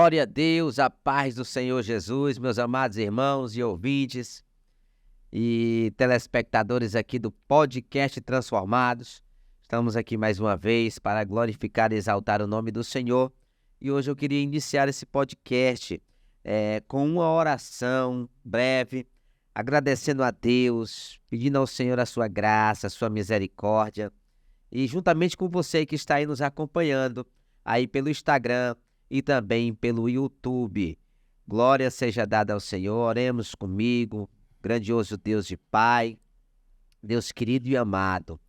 Glória a Deus, a paz do Senhor Jesus, meus amados irmãos e ouvintes e telespectadores aqui do podcast Transformados. Estamos aqui mais uma vez para glorificar e exaltar o nome do Senhor. E hoje eu queria iniciar esse podcast com uma oração breve, agradecendo a Deus, pedindo ao Senhor a sua graça, a sua misericórdia. E juntamente com você que está aí nos acompanhando, aí pelo Instagram e também pelo YouTube. Glória seja dada ao Senhor. Oremos comigo, grandioso Deus de Pai, Deus querido e amado.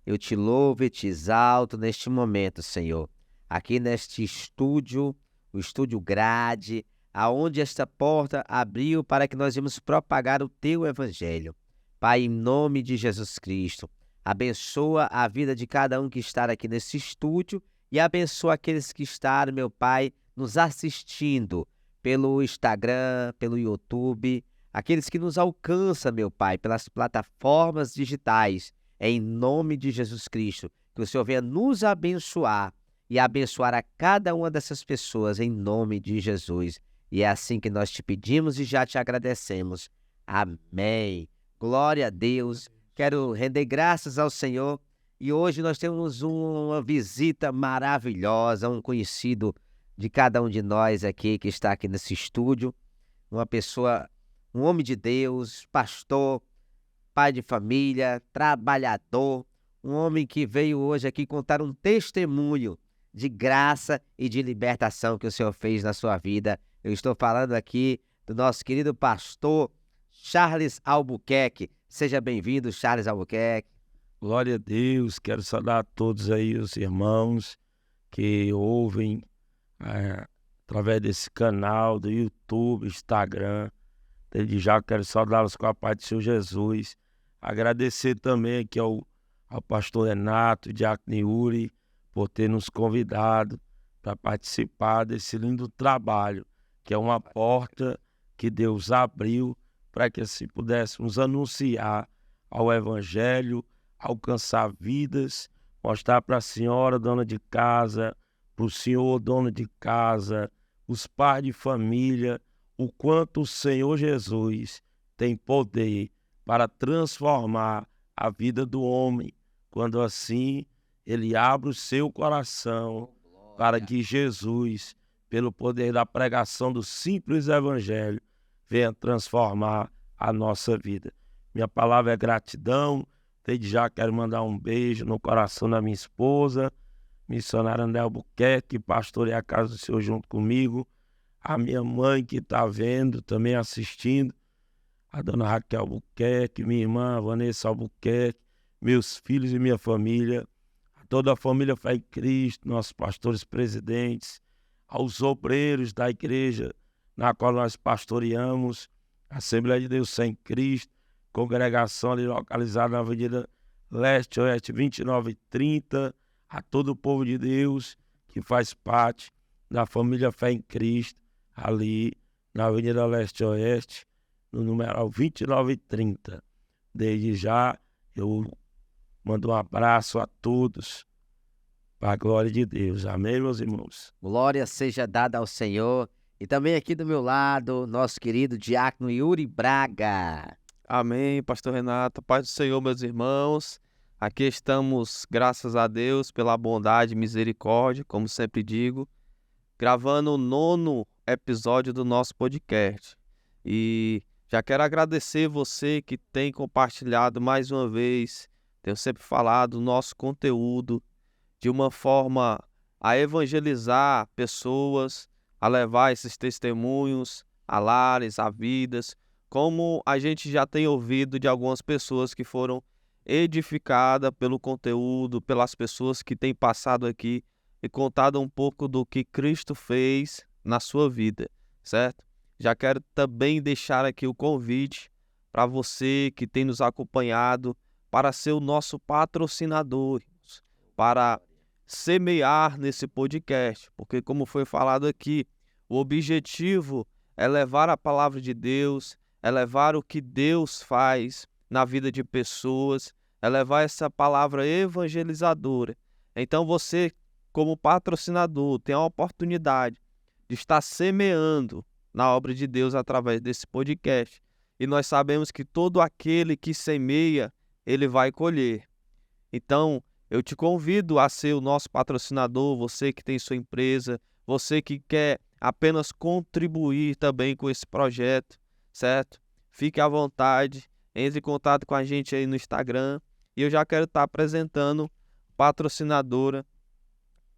Eu te louvo e te exalto neste momento, Senhor. Aqui neste estúdio, o Estúdio Grade, aonde esta porta abriu para que nós íamos propagar o Teu Evangelho. Pai, em nome de Jesus Cristo, abençoa a vida de cada um que está aqui nesse estúdio e abençoa aqueles que estão, meu Pai, nos assistindo pelo Instagram, pelo YouTube, aqueles que nos alcançam, meu Pai, pelas plataformas digitais. Em nome de Jesus Cristo, que o Senhor venha nos abençoar e abençoar a cada uma dessas pessoas, em nome de Jesus. E é assim que nós te pedimos e já te agradecemos. Amém. Glória a Deus. Quero render graças ao Senhor. E hoje nós temos uma visita maravilhosa, um conhecido de cada um de nós aqui, que está aqui nesse estúdio. Uma pessoa, um homem de Deus, pastor, pai de família, trabalhador. Um homem que veio hoje aqui contar um testemunho de graça e de libertação que o Senhor fez na sua vida. Eu estou falando aqui do nosso querido pastor Charles Albuquerque. Seja bem-vindo, Charles Albuquerque. Glória a Deus, quero saudar a todos aí os irmãos que ouvem através desse canal do YouTube, Instagram. Desde já quero saudá-los com a paz do Senhor Jesus. Agradecer também aqui ao pastor Renato, Diácono Yuri, por ter nos convidado para participar desse lindo trabalho, que é uma porta que Deus abriu para que assim pudéssemos anunciar ao Evangelho, alcançar vidas, mostrar para a senhora dona de casa, para o senhor dono de casa, os pais de família, o quanto o Senhor Jesus tem poder para transformar a vida do homem, quando assim ele abre o seu coração para que Jesus, pelo poder da pregação do simples Evangelho, venha transformar a nossa vida. Minha palavra é gratidão. Desde já quero mandar um beijo no coração da minha esposa, missionária André Albuquerque, que pastoreia a casa do Senhor junto comigo, a minha mãe que está vendo, também assistindo, a dona Raquel Albuquerque, minha irmã Vanessa Albuquerque, meus filhos e minha família, a toda a família Fé em Cristo, nossos pastores presidentes, aos obreiros da igreja na qual nós pastoreamos, Assembleia de Deus Sem Cristo, congregação ali localizada na Avenida Leste Oeste 2930, a todo o povo de Deus que faz parte da família Fé em Cristo, ali na Avenida Leste Oeste, no numeral 2930. Desde já eu mando um abraço a todos, para a glória de Deus. Amém, meus irmãos? Glória seja dada ao Senhor. E também aqui do meu lado, nosso querido Diácono Yuri Braga. Amém, pastor Renato, paz do Senhor, meus irmãos. Aqui estamos, graças a Deus, pela bondade e misericórdia, como sempre digo, gravando o 9º episódio do nosso podcast. E já quero agradecer você que tem compartilhado mais uma vez, tenho sempre falado o nosso conteúdo de uma forma a evangelizar pessoas, a levar esses testemunhos a lares, a vidas, como a gente já tem ouvido de algumas pessoas que foram edificadas pelo conteúdo, pelas pessoas que têm passado aqui e contado um pouco do que Cristo fez na sua vida, certo? Já quero também deixar aqui o convite para você que tem nos acompanhado para ser o nosso patrocinador, para semear nesse podcast, porque como foi falado aqui, o objetivo é levar a palavra de Deus, é levar o que Deus faz na vida de pessoas, é levar essa palavra evangelizadora. Então você, como patrocinador, tem a oportunidade de estar semeando na obra de Deus através desse podcast. E nós sabemos que todo aquele que semeia, ele vai colher. Então, eu te convido a ser o nosso patrocinador, você que tem sua empresa, você que quer apenas contribuir também com esse projeto, certo? Fique à vontade, entre em contato com a gente aí no Instagram. E eu já quero estar apresentando patrocinadora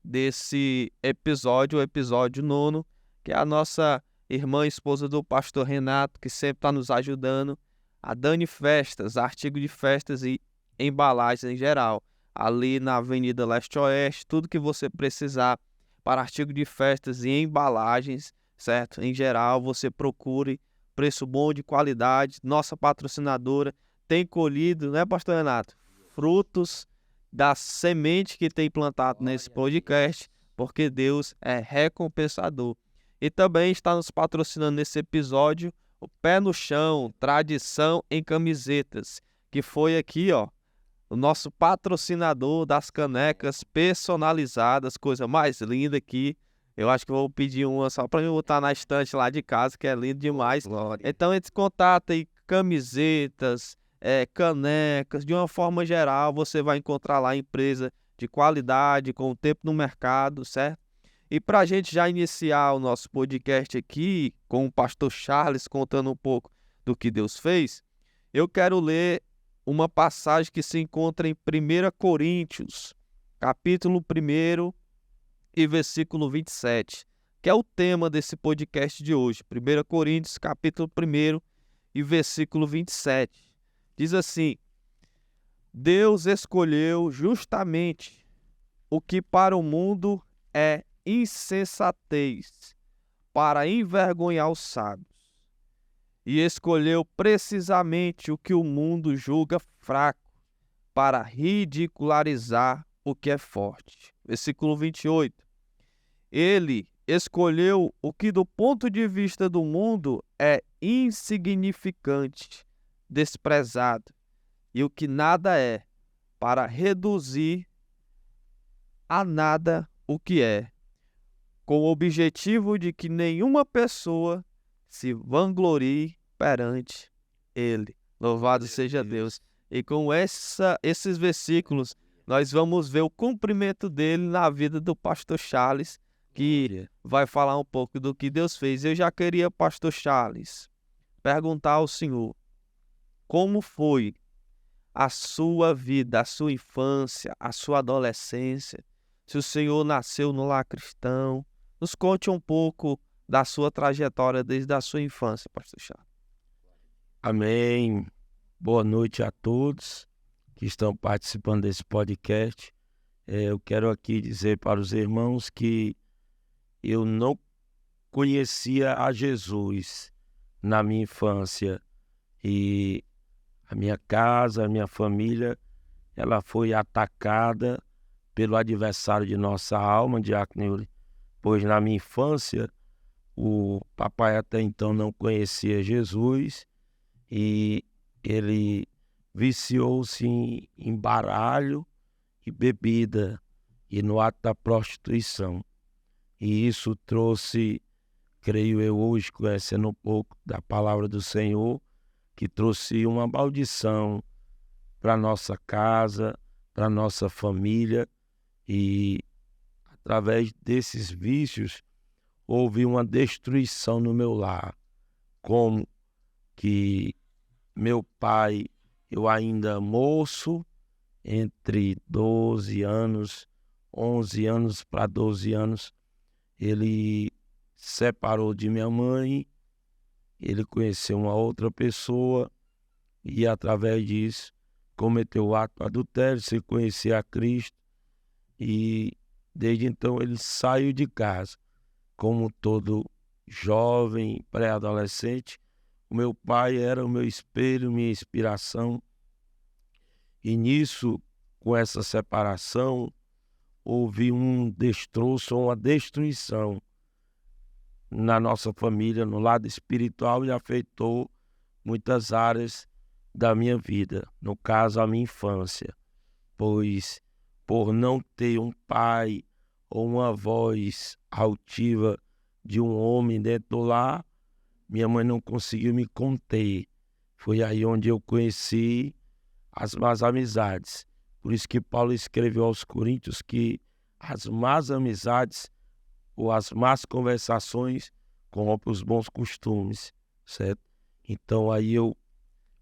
desse episódio, o episódio 9, que é a nossa irmã e esposa do pastor Renato, que sempre está nos ajudando, a Dani Festas, artigo de festas e embalagens em geral, ali na Avenida Leste-Oeste, tudo que você precisar para artigo de festas e embalagens, certo? Em geral, você procure preço bom, de qualidade. Nossa patrocinadora tem colhido, né, pastor Renato, frutos da semente que tem plantado nesse podcast, porque Deus é recompensador. E também está nos patrocinando nesse episódio o Pé no Chão, tradição em camisetas, que foi aqui, ó, o nosso patrocinador das canecas personalizadas, coisa mais linda aqui. Eu acho que eu vou pedir uma só para eu botar na estante lá de casa, que é lindo demais. Glória. Então, entre em contato aí, camisetas, canecas, de uma forma geral, você vai encontrar lá empresa de qualidade, com o tempo no mercado, certo? E para a gente já iniciar o nosso podcast aqui, com o pastor Charles contando um pouco do que Deus fez, eu quero ler uma passagem que se encontra em 1 Coríntios, capítulo 1 e versículo 27, que é o tema desse podcast de hoje. 1 Coríntios, capítulo 1 e versículo 27. Diz assim: Deus escolheu justamente o que para o mundo é insensatez, para envergonhar os sábios, e escolheu precisamente o que o mundo julga fraco, para ridicularizar o que é forte. Versículo 28. Ele escolheu o que do ponto de vista do mundo é insignificante, desprezado, e o que nada é, para reduzir a nada o que é, com o objetivo de que nenhuma pessoa se vanglorie perante ele. Louvado seja Deus. E com esses versículos, nós vamos ver o cumprimento dele na vida do pastor Charles, que vai falar um pouco do que Deus fez. Eu já queria, pastor Charles, perguntar ao senhor, como foi a sua vida, a sua infância, a sua adolescência? Se o senhor nasceu no lar cristão, nos conte um pouco da sua trajetória desde a sua infância, pastor Charles. Amém. Boa noite a todos que estão participando desse podcast. Eu quero aqui dizer para os irmãos que eu não conhecia a Jesus na minha infância, e a minha casa, a minha família, ela foi atacada pelo adversário de nossa alma, Diácono Yuri, pois na minha infância o papai até então não conhecia Jesus e ele viciou-se em baralho e bebida e no ato da prostituição. E isso trouxe, creio eu hoje, conhecendo um pouco da palavra do Senhor, que trouxe uma maldição para nossa casa, para nossa família, e através desses vícios houve uma destruição no meu lar. Como que meu pai, eu ainda moço, entre 12 anos, 11 anos para 12 anos, ele separou de minha mãe, ele conheceu uma outra pessoa e através disso cometeu o ato adultério, sem conhecer a Cristo, e desde então ele saiu de casa. Como todo jovem, pré-adolescente, o meu pai era o meu espelho, minha inspiração, e nisso, com essa separação, houve um destroço, uma destruição na nossa família, no lado espiritual, e afetou muitas áreas da minha vida, no caso a minha infância, pois por não ter um pai ou uma voz altiva de um homem dentro do lar, minha mãe não conseguiu me conter. Foi aí onde eu conheci as más amizades. Por isso que Paulo escreveu aos Coríntios que as más amizades ou as más conversações corrompem os bons costumes, certo? Então aí eu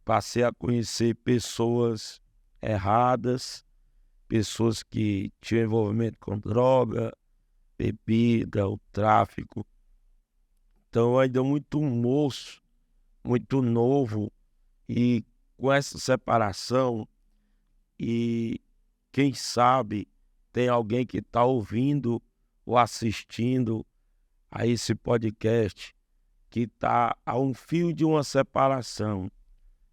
passei a conhecer pessoas erradas, pessoas que tinham envolvimento com droga, bebida, o tráfico. Então ainda muito moço, muito novo, e com essa separação, e quem sabe tem alguém que está ouvindo ou assistindo a esse podcast que está a um fio de uma separação,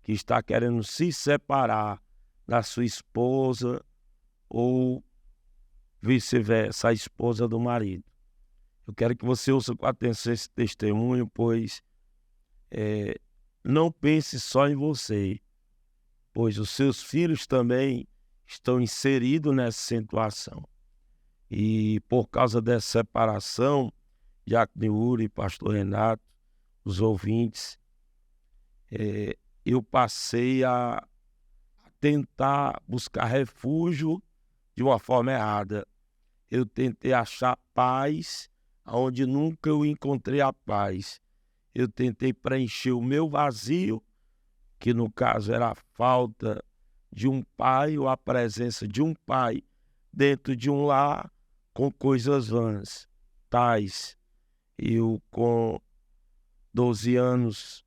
que está querendo se separar da sua esposa ou vice-versa, a esposa do marido. Eu quero que você ouça com atenção esse testemunho, pois não pense só em você, pois os seus filhos também estão inseridos nessa situação. E por causa dessa separação, Diácono Yuri, Pastor Renato, os ouvintes, eu passei a tentar buscar refúgio de uma forma errada. Eu tentei achar paz onde nunca eu encontrei a paz. Eu tentei preencher o meu vazio, que no caso era a falta de um pai ou a presença de um pai dentro de um lar, com coisas vãs, tais. Eu com 12 anos,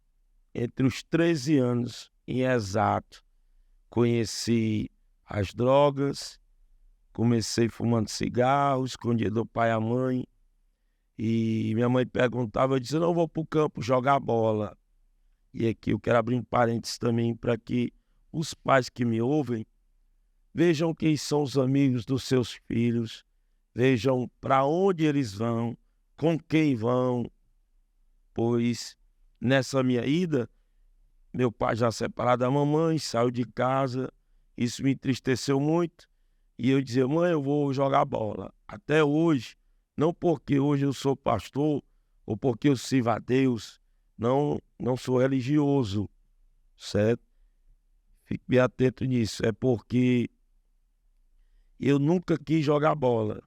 entre os 13 anos em exato, conheci as drogas, comecei fumando cigarro, escondido do pai e a mãe, e minha mãe perguntava, eu dizia, não, vou para o campo jogar bola. E aqui eu quero abrir um parênteses também para que os pais que me ouvem vejam quem são os amigos dos seus filhos, vejam para onde eles vão, com quem vão, pois nessa minha ida, meu pai já separado da mamãe, saiu de casa, isso me entristeceu muito, e eu dizia, mãe, eu vou jogar bola. Até hoje, não porque hoje eu sou pastor, ou porque eu sirvo a Deus, não sou religioso, certo? Fique bem atento nisso, é porque eu nunca quis jogar bola.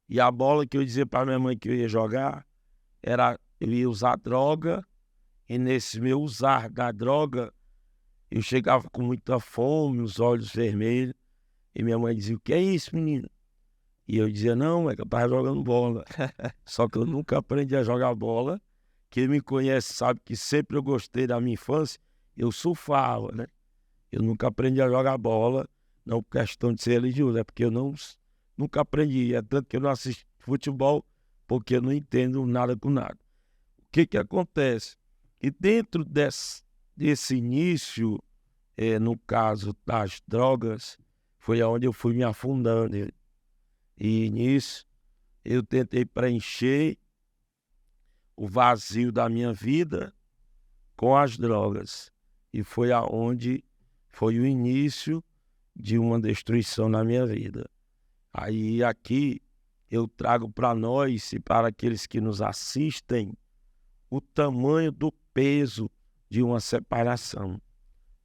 E a bola que eu dizia para minha mãe que eu ia jogar, eu ia usar droga, e nesse meu usar da droga, eu chegava com muita fome, os olhos vermelhos, e minha mãe dizia, o que é isso, menino? E eu dizia, não, é que eu estava jogando bola. Só que eu nunca aprendi a jogar bola. Quem me conhece sabe que sempre eu gostei da minha infância, eu surfava, né? Eu nunca aprendi a jogar bola, não por questão de ser religioso, é porque eu nunca aprendi. É tanto que eu não assisto futebol, porque eu não entendo nada com nada. O que acontece? E dentro desse início, no caso das drogas, foi onde eu fui me afundando. E nisso, eu tentei preencher o vazio da minha vida com as drogas. E foi aonde foi o início de uma destruição na minha vida. Aí aqui eu trago para nós e para aqueles que nos assistem o tamanho do peso de uma separação,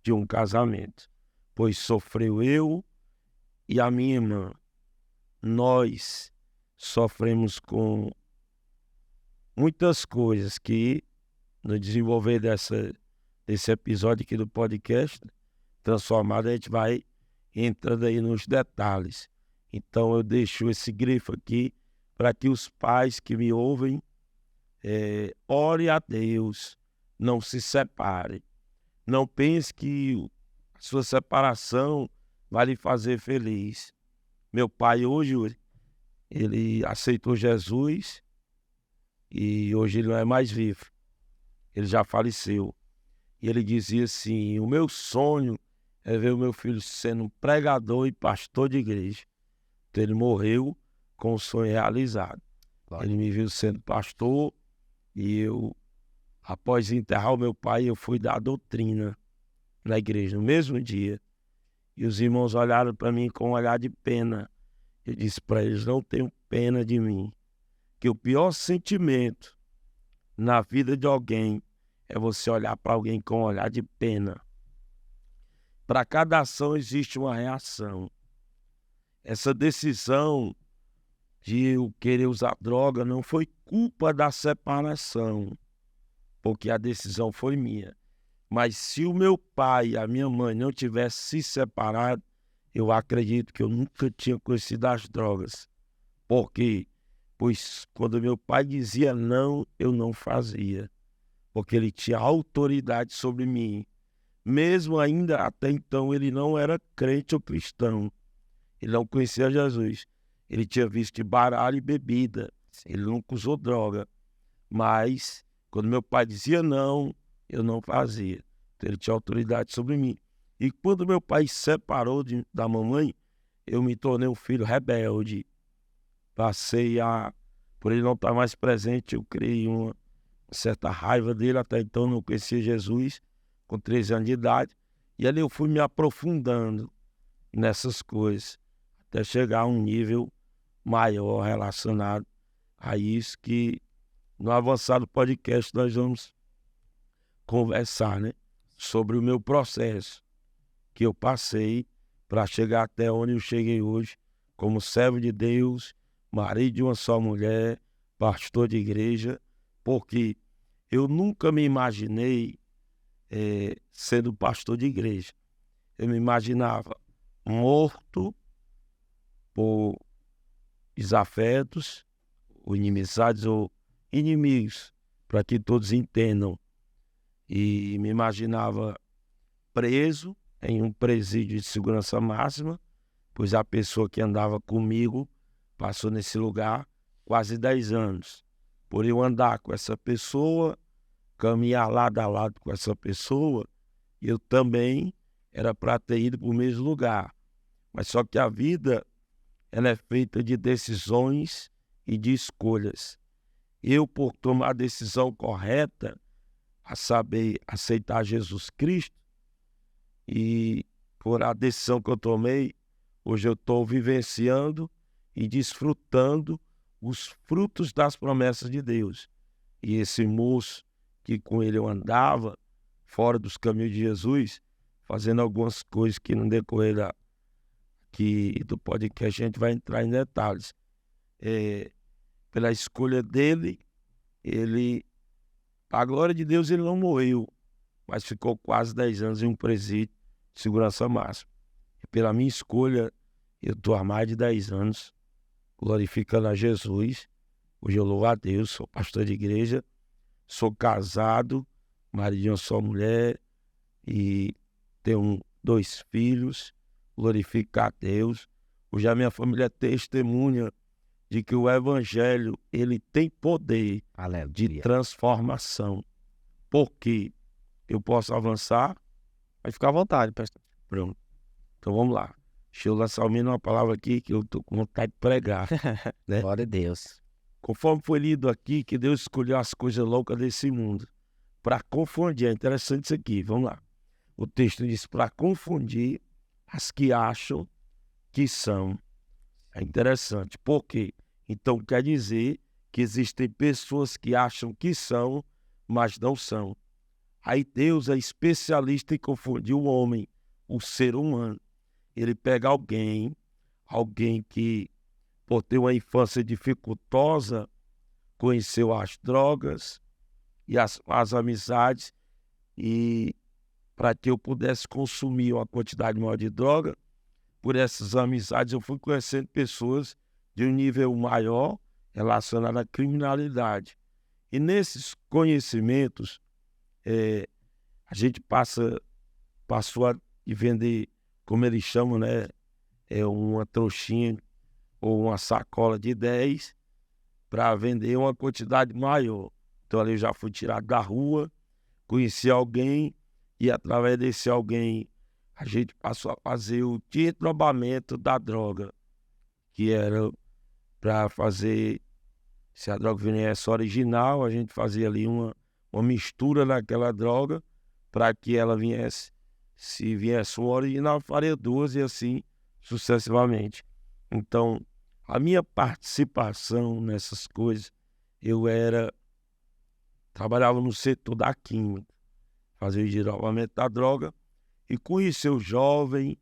de um casamento. Pois sofreu eu e a minha irmã. Nós sofremos com muitas coisas que, no desenvolver desse episódio aqui do podcast Transformado, a gente vai entrando aí nos detalhes. Então eu deixo esse grifo aqui para que os pais que me ouvem ore a Deus, não se separe. Não pense que a sua separação vai lhe fazer feliz. Meu pai hoje, ele aceitou Jesus e hoje ele não é mais vivo. Ele já faleceu. E ele dizia assim, o meu sonho é ver o meu filho sendo um pregador e pastor de igreja. Então ele morreu com o sonho realizado. Claro. Ele me viu sendo pastor e eu, após enterrar o meu pai, eu fui dar a doutrina na igreja no mesmo dia. E os irmãos olharam para mim com um olhar de pena. Eu disse para eles, não tenham pena de mim, que Porque o pior sentimento na vida de alguém é você olhar para alguém com um olhar de pena. Para cada ação existe uma reação. Essa decisão de eu querer usar droga não foi culpa da separação, porque a decisão foi minha. Mas se o meu pai e a minha mãe não tivessem se separado, eu acredito que eu nunca tinha conhecido as drogas. Por quê? Pois quando meu pai dizia não, eu não fazia. Porque ele tinha autoridade sobre mim. Mesmo ainda até então ele não era crente ou cristão. Ele não conhecia Jesus. Ele tinha visto de baralho e bebida. Ele nunca usou droga. Mas quando meu pai dizia não, eu não fazia. Então ele tinha autoridade sobre mim. E quando meu pai se separou da mamãe, eu me tornei um filho rebelde. Por ele não estar mais presente, eu criei uma certa raiva dele. Até então não conhecia Jesus, com 13 anos de idade. E ali eu fui me aprofundando nessas coisas, até chegar a um nível maior relacionado a isso, que no avançado podcast nós vamos conversar, né? Sobre o meu processo que eu passei para chegar até onde eu cheguei hoje, como servo de Deus, marido de uma só mulher, pastor de igreja, porque eu nunca me imaginei sendo pastor de igreja. Eu me imaginava morto por desafetos, ou inimizades, ou inimigos, para que todos entendam. E me imaginava preso em um presídio de segurança máxima, pois a pessoa que andava comigo passou nesse lugar quase 10 anos. Por eu andar com essa pessoa, caminhar lado a lado com essa pessoa, eu também era para ter ido para o mesmo lugar. Mas só que a vida, ela é feita de decisões e de escolhas. Eu, por tomar a decisão correta, a saber, aceitar Jesus Cristo, e por a decisão que eu tomei, hoje eu estou vivenciando e desfrutando os frutos das promessas de Deus. E esse moço que com ele eu andava, fora dos caminhos de Jesus, fazendo algumas coisas que no decorrer do podcast a gente vai entrar em detalhes. Pela escolha dele, a glória de Deus, ele não morreu, mas ficou quase 10 anos em um presídio de segurança máxima. E pela minha escolha, eu estou há mais de 10 anos glorificando a Jesus. Hoje eu louvo a Deus, sou pastor de igreja, sou casado, marido de uma só mulher e tenho 2 filhos, glorifico a Deus. Hoje a minha família é testemunha de que o evangelho, ele tem poder de transformação. Porque eu posso avançar? Pode ficar à vontade, pastor. Pronto. Então vamos lá. Deixa eu lançar ao menos uma palavra aqui que eu estou com vontade de pregar. Né? Glória a Deus. Conforme foi lido aqui, que Deus escolheu as coisas loucas desse mundo para confundir. É interessante isso aqui. Vamos lá. O texto diz: para confundir as que acham que são. É interessante. Por quê? Então quer dizer que existem pessoas que acham que são, mas não são. Aí Deus é especialista em confundir o homem, o ser humano. Ele pega alguém que, por ter uma infância dificultosa, conheceu as drogas e as amizades, e para que eu pudesse consumir uma quantidade maior de droga, por essas amizades eu fui conhecendo pessoas de um nível maior relacionado à criminalidade. E nesses conhecimentos, a gente passou a vender, como eles chamam, né? Uma trouxinha ou uma sacola de 10 para vender uma quantidade maior. Então ali eu já fui tirado da rua, conheci alguém e através desse alguém a gente passou a fazer o desdobramento da droga, que era para fazer, se a droga viesse original, a gente fazia ali uma mistura daquela droga para que ela viesse. Se viesse uma original, faria 2 e assim sucessivamente. Então, a minha participação nessas coisas trabalhava no setor da química, fazia o desdobramento da droga, e com isso eu jovem,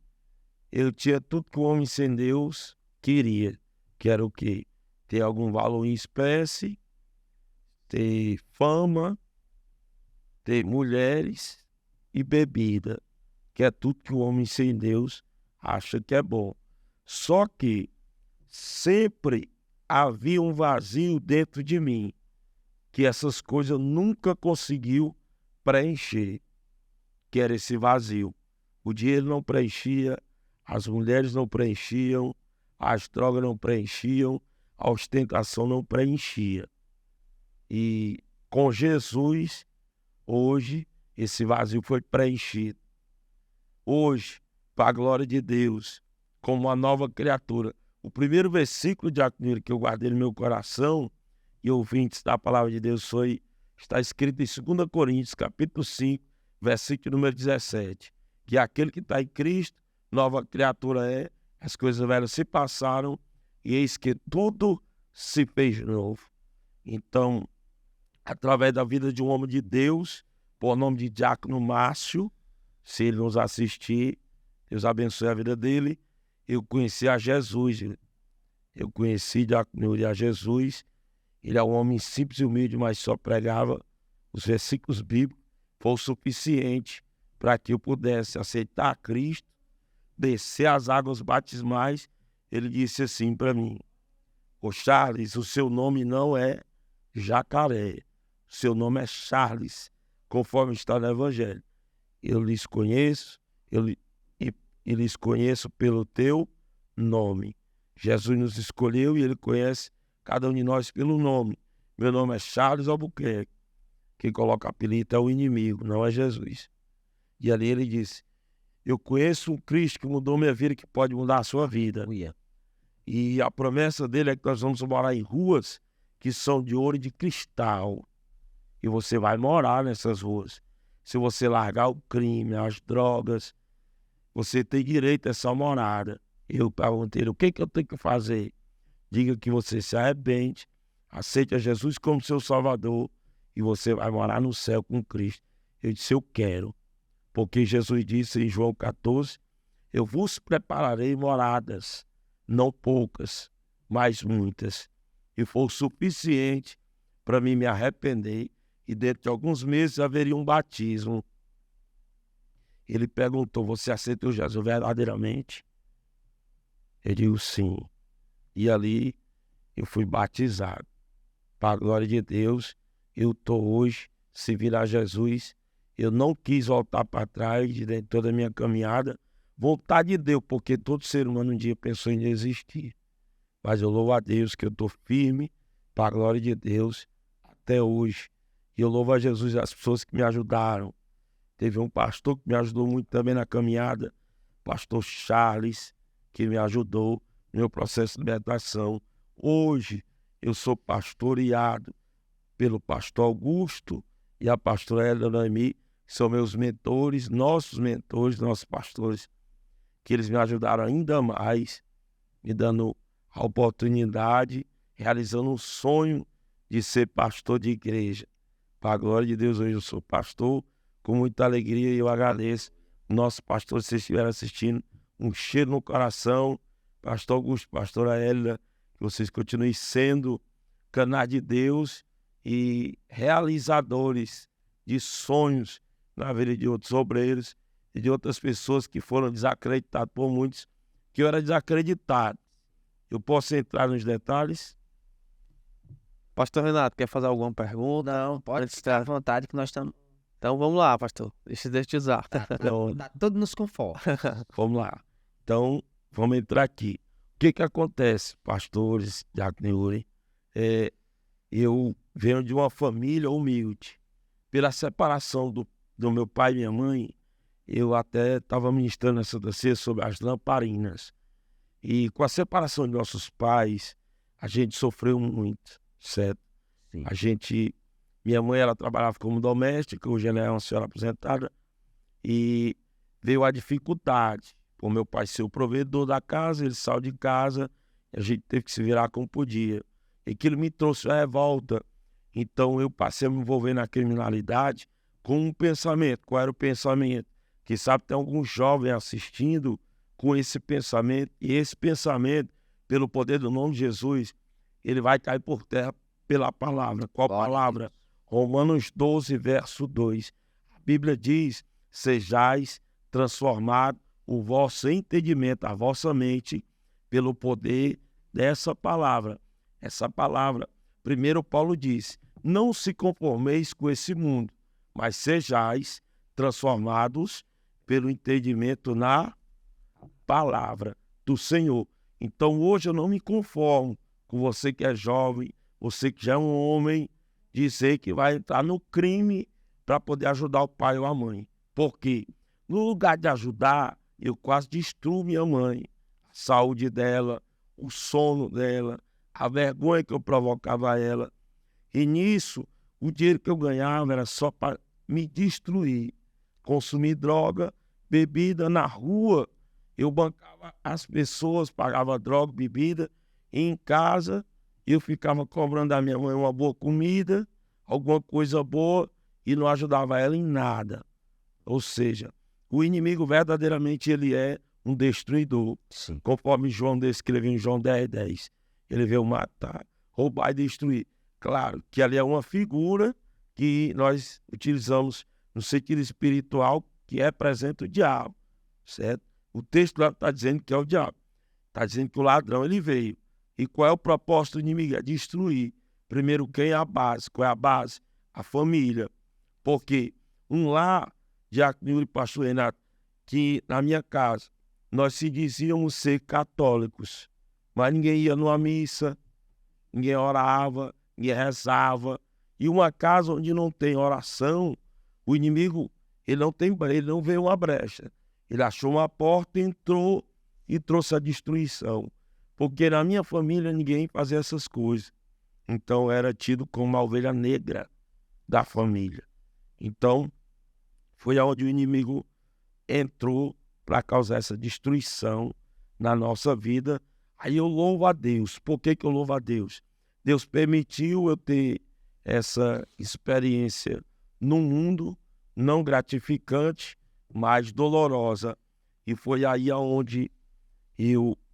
eu tinha tudo que o homem sem Deus queria, que era o quê? Ter algum valor em espécie, ter fama, ter mulheres e bebida, que é tudo que o homem sem Deus acha que é bom. Só que sempre havia um vazio dentro de mim, que essas coisas nunca conseguiu preencher, que era esse vazio. O dinheiro não preenchia, as mulheres não preenchiam, as drogas não preenchiam, a ostentação não preenchia. E com Jesus, hoje, esse vazio foi preenchido. Hoje, para a glória de Deus, como uma nova criatura. O primeiro versículo de Acnir que eu guardei no meu coração, e ouvintes da palavra de Deus, está escrito em 2 Coríntios, capítulo 5, versículo número 17, que aquele que está em Cristo, nova criatura é, as coisas velhas se passaram, e eis que tudo se fez novo. Então, através da vida de um homem de Deus, por nome de Diácono Márcio, se ele nos assistir, Deus abençoe a vida dele, eu conheci a Jesus, eu conheci a Jesus. Ele é um homem simples e humilde, mas só pregava os versículos bíblicos, foi o suficiente para que eu pudesse aceitar a Cristo, descer as águas batismais. Ele disse assim para mim: ô Charles, o seu nome não é Jacaré, o seu nome é Charles, conforme está no Evangelho. Eu lhes conheço, e lhes conheço pelo teu nome. Jesus nos escolheu e ele conhece cada um de nós pelo nome. Meu nome é Charles Albuquerque. Quem coloca apelido é o inimigo, não é Jesus. E ali ele disse: eu conheço um Cristo que mudou minha vida, que pode mudar a sua vida. E a promessa dele é que nós vamos morar em ruas que são de ouro e de cristal. E você vai morar nessas ruas. Se você largar o crime, as drogas, você tem direito a essa morada. Eu perguntei: o que eu tenho que fazer? Diga que você se arrepende, aceite a Jesus como seu Salvador e você vai morar no céu com Cristo. Eu disse: eu quero, porque Jesus disse em João 14, eu vos prepararei moradas, não poucas, mas muitas. E foi o suficiente para mim me arrepender, e dentro de alguns meses haveria um batismo. Ele perguntou: você aceitou Jesus verdadeiramente? Eu digo: sim. E ali eu fui batizado. Para a glória de Deus, eu estou hoje servindo a Jesus. Eu não quis voltar para trás de toda a minha caminhada. Vontade de Deus, porque todo ser humano um dia pensou em desistir. Mas eu louvo a Deus que eu estou firme, para a glória de Deus, até hoje. E eu louvo a Jesus e as pessoas que me ajudaram. Teve um pastor que me ajudou muito também na caminhada, pastor Charles, que me ajudou no meu processo de libertação. Hoje eu sou pastoreado pelo pastor Augusto e a pastora Helena Noemi, que são meus mentores, nossos pastores, que eles me ajudaram ainda mais, me dando a oportunidade, realizando um sonho de ser pastor de igreja. Para a glória de Deus, hoje eu sou pastor, com muita alegria, e eu agradeço. Nosso pastor, se vocês estiverem assistindo, um cheiro no coração. Pastor Augusto, pastora Hélida, que vocês continuem sendo canais de Deus e realizadores de sonhos na vida de outros obreiros e de outras pessoas que foram desacreditadas por muitos, que eu era desacreditado. Eu posso entrar nos detalhes? Pastor Renato, quer fazer alguma pergunta? Não, pode ficar à vontade que nós estamos... Então vamos lá, pastor. Deixa Deus te usar. Então, Tá tudo nos conforta. vamos lá. Então, vamos entrar aqui. O que acontece, pastores, Diácono Yuri? Eu venho de uma família humilde. Pela separação do meu pai e minha mãe, eu até estava ministrando essa ceia sobre as lamparinas. E com a separação de nossos pais, a gente sofreu muito, certo? Sim. Minha mãe, ela trabalhava como doméstica, hoje ela é uma senhora aposentada, e veio a dificuldade. Por meu pai ser o provedor da casa, ele saiu de casa, e a gente teve que se virar como podia. E aquilo me trouxe a revolta, Então eu passei a me envolver na criminalidade com um pensamento. Qual era o pensamento? Que sabe, tem alguns jovens assistindo com esse pensamento, e esse pensamento, pelo poder do nome de Jesus, ele vai cair por terra pela palavra. Qual palavra? Romanos 12, verso 2. A Bíblia diz: sejais transformados o vosso entendimento, a vossa mente, pelo poder dessa palavra. Essa palavra, primeiro Paulo diz: não se conformeis com esse mundo, mas sejais transformados pelo entendimento na palavra do Senhor. Então hoje eu não me conformo com você que é jovem, você que já é um homem, dizer que vai entrar no crime para poder ajudar o pai ou a mãe. Por quê? No lugar de ajudar, eu quase destruo minha mãe, a saúde dela, o sono dela, a vergonha que eu provocava a ela. E nisso, o dinheiro que eu ganhava era só para me destruir. Consumir droga, bebida na rua. Eu bancava as pessoas, pagava droga, bebida. E em casa, eu ficava cobrando da minha mãe uma boa comida, alguma coisa boa, e não ajudava ela em nada. Ou seja, o inimigo verdadeiramente ele é um destruidor. Sim. Conforme João descreveu em João 10:10. Ele veio matar, roubar e destruir. Claro que ali é uma figura que nós utilizamos no sentido espiritual, que representa o diabo, certo? O texto lá está dizendo que é o diabo. Está dizendo que o ladrão ele veio. E qual é o propósito do inimigo? É destruir. Primeiro, quem é a base? Qual é a base? A família. Porque um lar, Diácono e Pastor Renato, que na minha casa nós se dizíamos ser católicos, mas ninguém ia numa missa, ninguém orava, ninguém rezava. E uma casa onde não tem oração, o inimigo ele não vê uma brecha. Ele achou uma porta, entrou e trouxe a destruição. Porque na minha família ninguém fazia essas coisas. Então era tido como uma ovelha negra da família. Então foi aonde o inimigo entrou para causar essa destruição na nossa vida. Aí eu louvo a Deus. Por que eu louvo a Deus? Deus permitiu eu ter essa experiência num mundo não gratificante, mas dolorosa. E foi aí aonde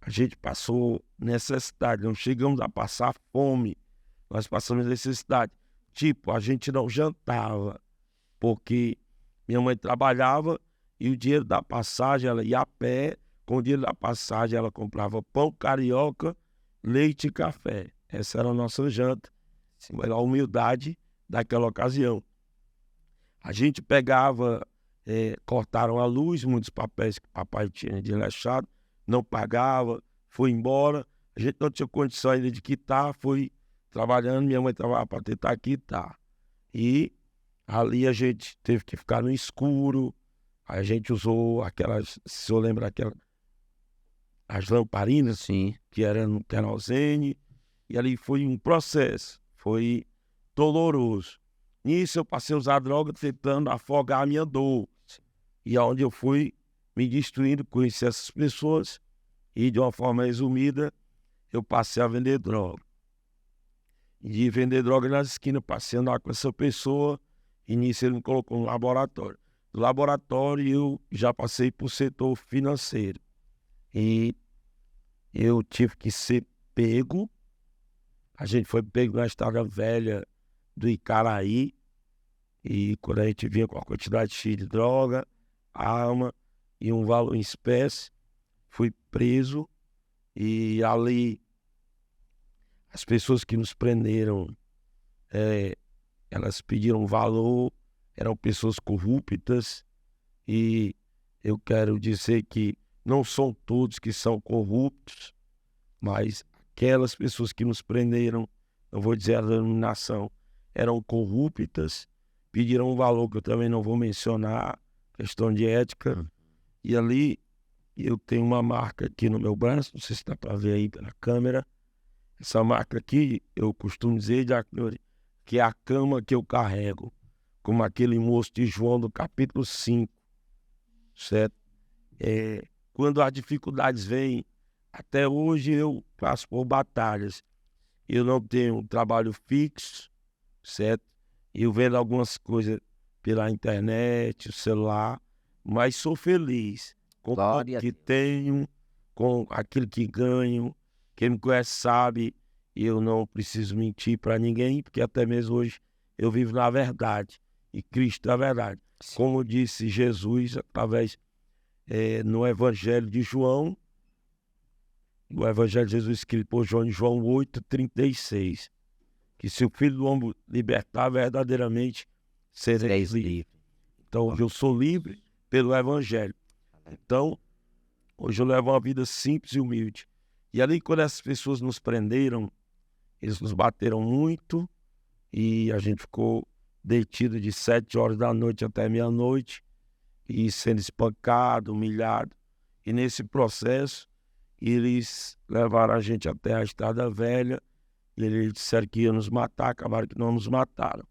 a gente passou necessidade. Não chegamos a passar fome, nós passamos necessidade. Tipo, a gente não jantava, porque minha mãe trabalhava e o dinheiro da passagem ela ia a pé. Com o dinheiro da passagem ela comprava pão carioca, leite e café. Essa era a nossa janta, a humildade daquela ocasião. A gente pegava, cortaram a luz, muitos papéis que o papai tinha desleixado, não pagava, foi embora. A gente não tinha condição ainda de quitar, foi trabalhando, minha mãe trabalhava para tentar quitar. E ali a gente teve que ficar no escuro. A gente usou aquelas, se eu lembro, as lamparinas, Sim. que eram no querosene. E ali foi um processo, foi doloroso. Nisso eu passei a usar droga tentando afogar a minha dor. E aonde eu fui me destruindo, conheci essas pessoas e de uma forma resumida eu passei a vender droga. E de vender droga nas esquinas, passei a andar com essa pessoa e nisso ele me colocou no laboratório. No laboratório eu já passei por setor financeiro e eu tive que ser pego. A gente foi pego na estrada velha do Icaraí, e quando a gente vinha com a quantidade X de droga, arma e um valor em espécie, fui preso. E ali as pessoas que nos prenderam, elas pediram valor, eram pessoas corruptas, e eu quero dizer que não são todos que são corruptos, mas aquelas pessoas que nos prenderam, não vou dizer a denominação, eram corruptas, pediram um valor que eu também não vou mencionar, questão de ética. E ali eu tenho uma marca aqui no meu braço, não sei se dá para ver aí pela câmera. Essa marca aqui, eu costumo dizer, que é a cama que eu carrego, como aquele moço de João do capítulo 5, certo? Quando as dificuldades vêm, até hoje eu passo por batalhas. Eu não tenho um trabalho fixo, certo? Eu vendo algumas coisas pela internet, o celular, mas sou feliz com o Glória a que Deus. tenho, com aquilo que ganho. Quem me conhece sabe, eu não preciso mentir para ninguém, porque até mesmo hoje eu vivo na verdade, e Cristo é a verdade. Sim. Como disse Jesus, através no Evangelho de João, o Evangelho de Jesus escrito por João, em João 8,36, que se o Filho do Homem libertar, verdadeiramente sereis Sereis livres. livres. Então, hoje eu sou livre pelo Evangelho. Então, hoje eu levo uma vida simples e humilde. E ali, quando essas pessoas nos prenderam, eles nos bateram muito e a gente ficou detido de 7 horas da noite até meia-noite e sendo espancado, humilhado. E nesse processo, eles levaram a gente até a Estrada Velha e eles disseram que iam nos matar, acabaram que não nos mataram.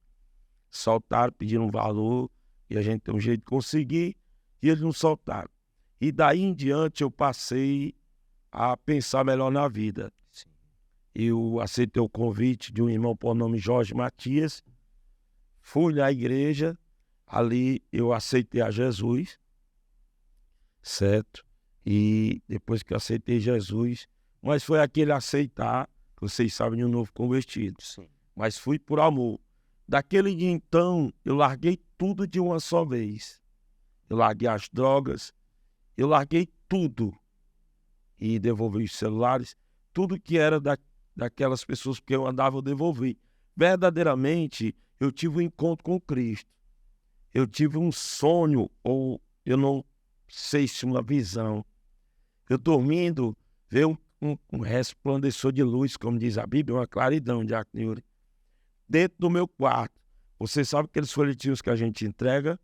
Soltaram, pediram um valor e a gente tem um jeito de conseguir e eles não soltaram. E daí em diante eu passei a pensar melhor na vida. Eu aceitei o convite de um irmão por nome Jorge Matias, fui na igreja, ali eu aceitei a Jesus, certo? E depois que eu aceitei Jesus, mas foi aquele aceitar, que vocês sabem, de um novo convertido. Sim. Mas fui por amor. Daquele dia então, eu larguei tudo de uma só vez. Eu larguei as drogas, eu larguei tudo. E devolvi os celulares, tudo que era daquelas pessoas que eu andava, eu devolvi. Verdadeiramente, eu tive um encontro com Cristo. Eu tive um sonho, ou eu não sei se uma visão. Eu dormindo, veio um resplandecor de luz, como diz a Bíblia, uma claridão, Diácono Yuri, dentro do meu quarto. Você sabe aqueles folhetinhos que a gente entrega?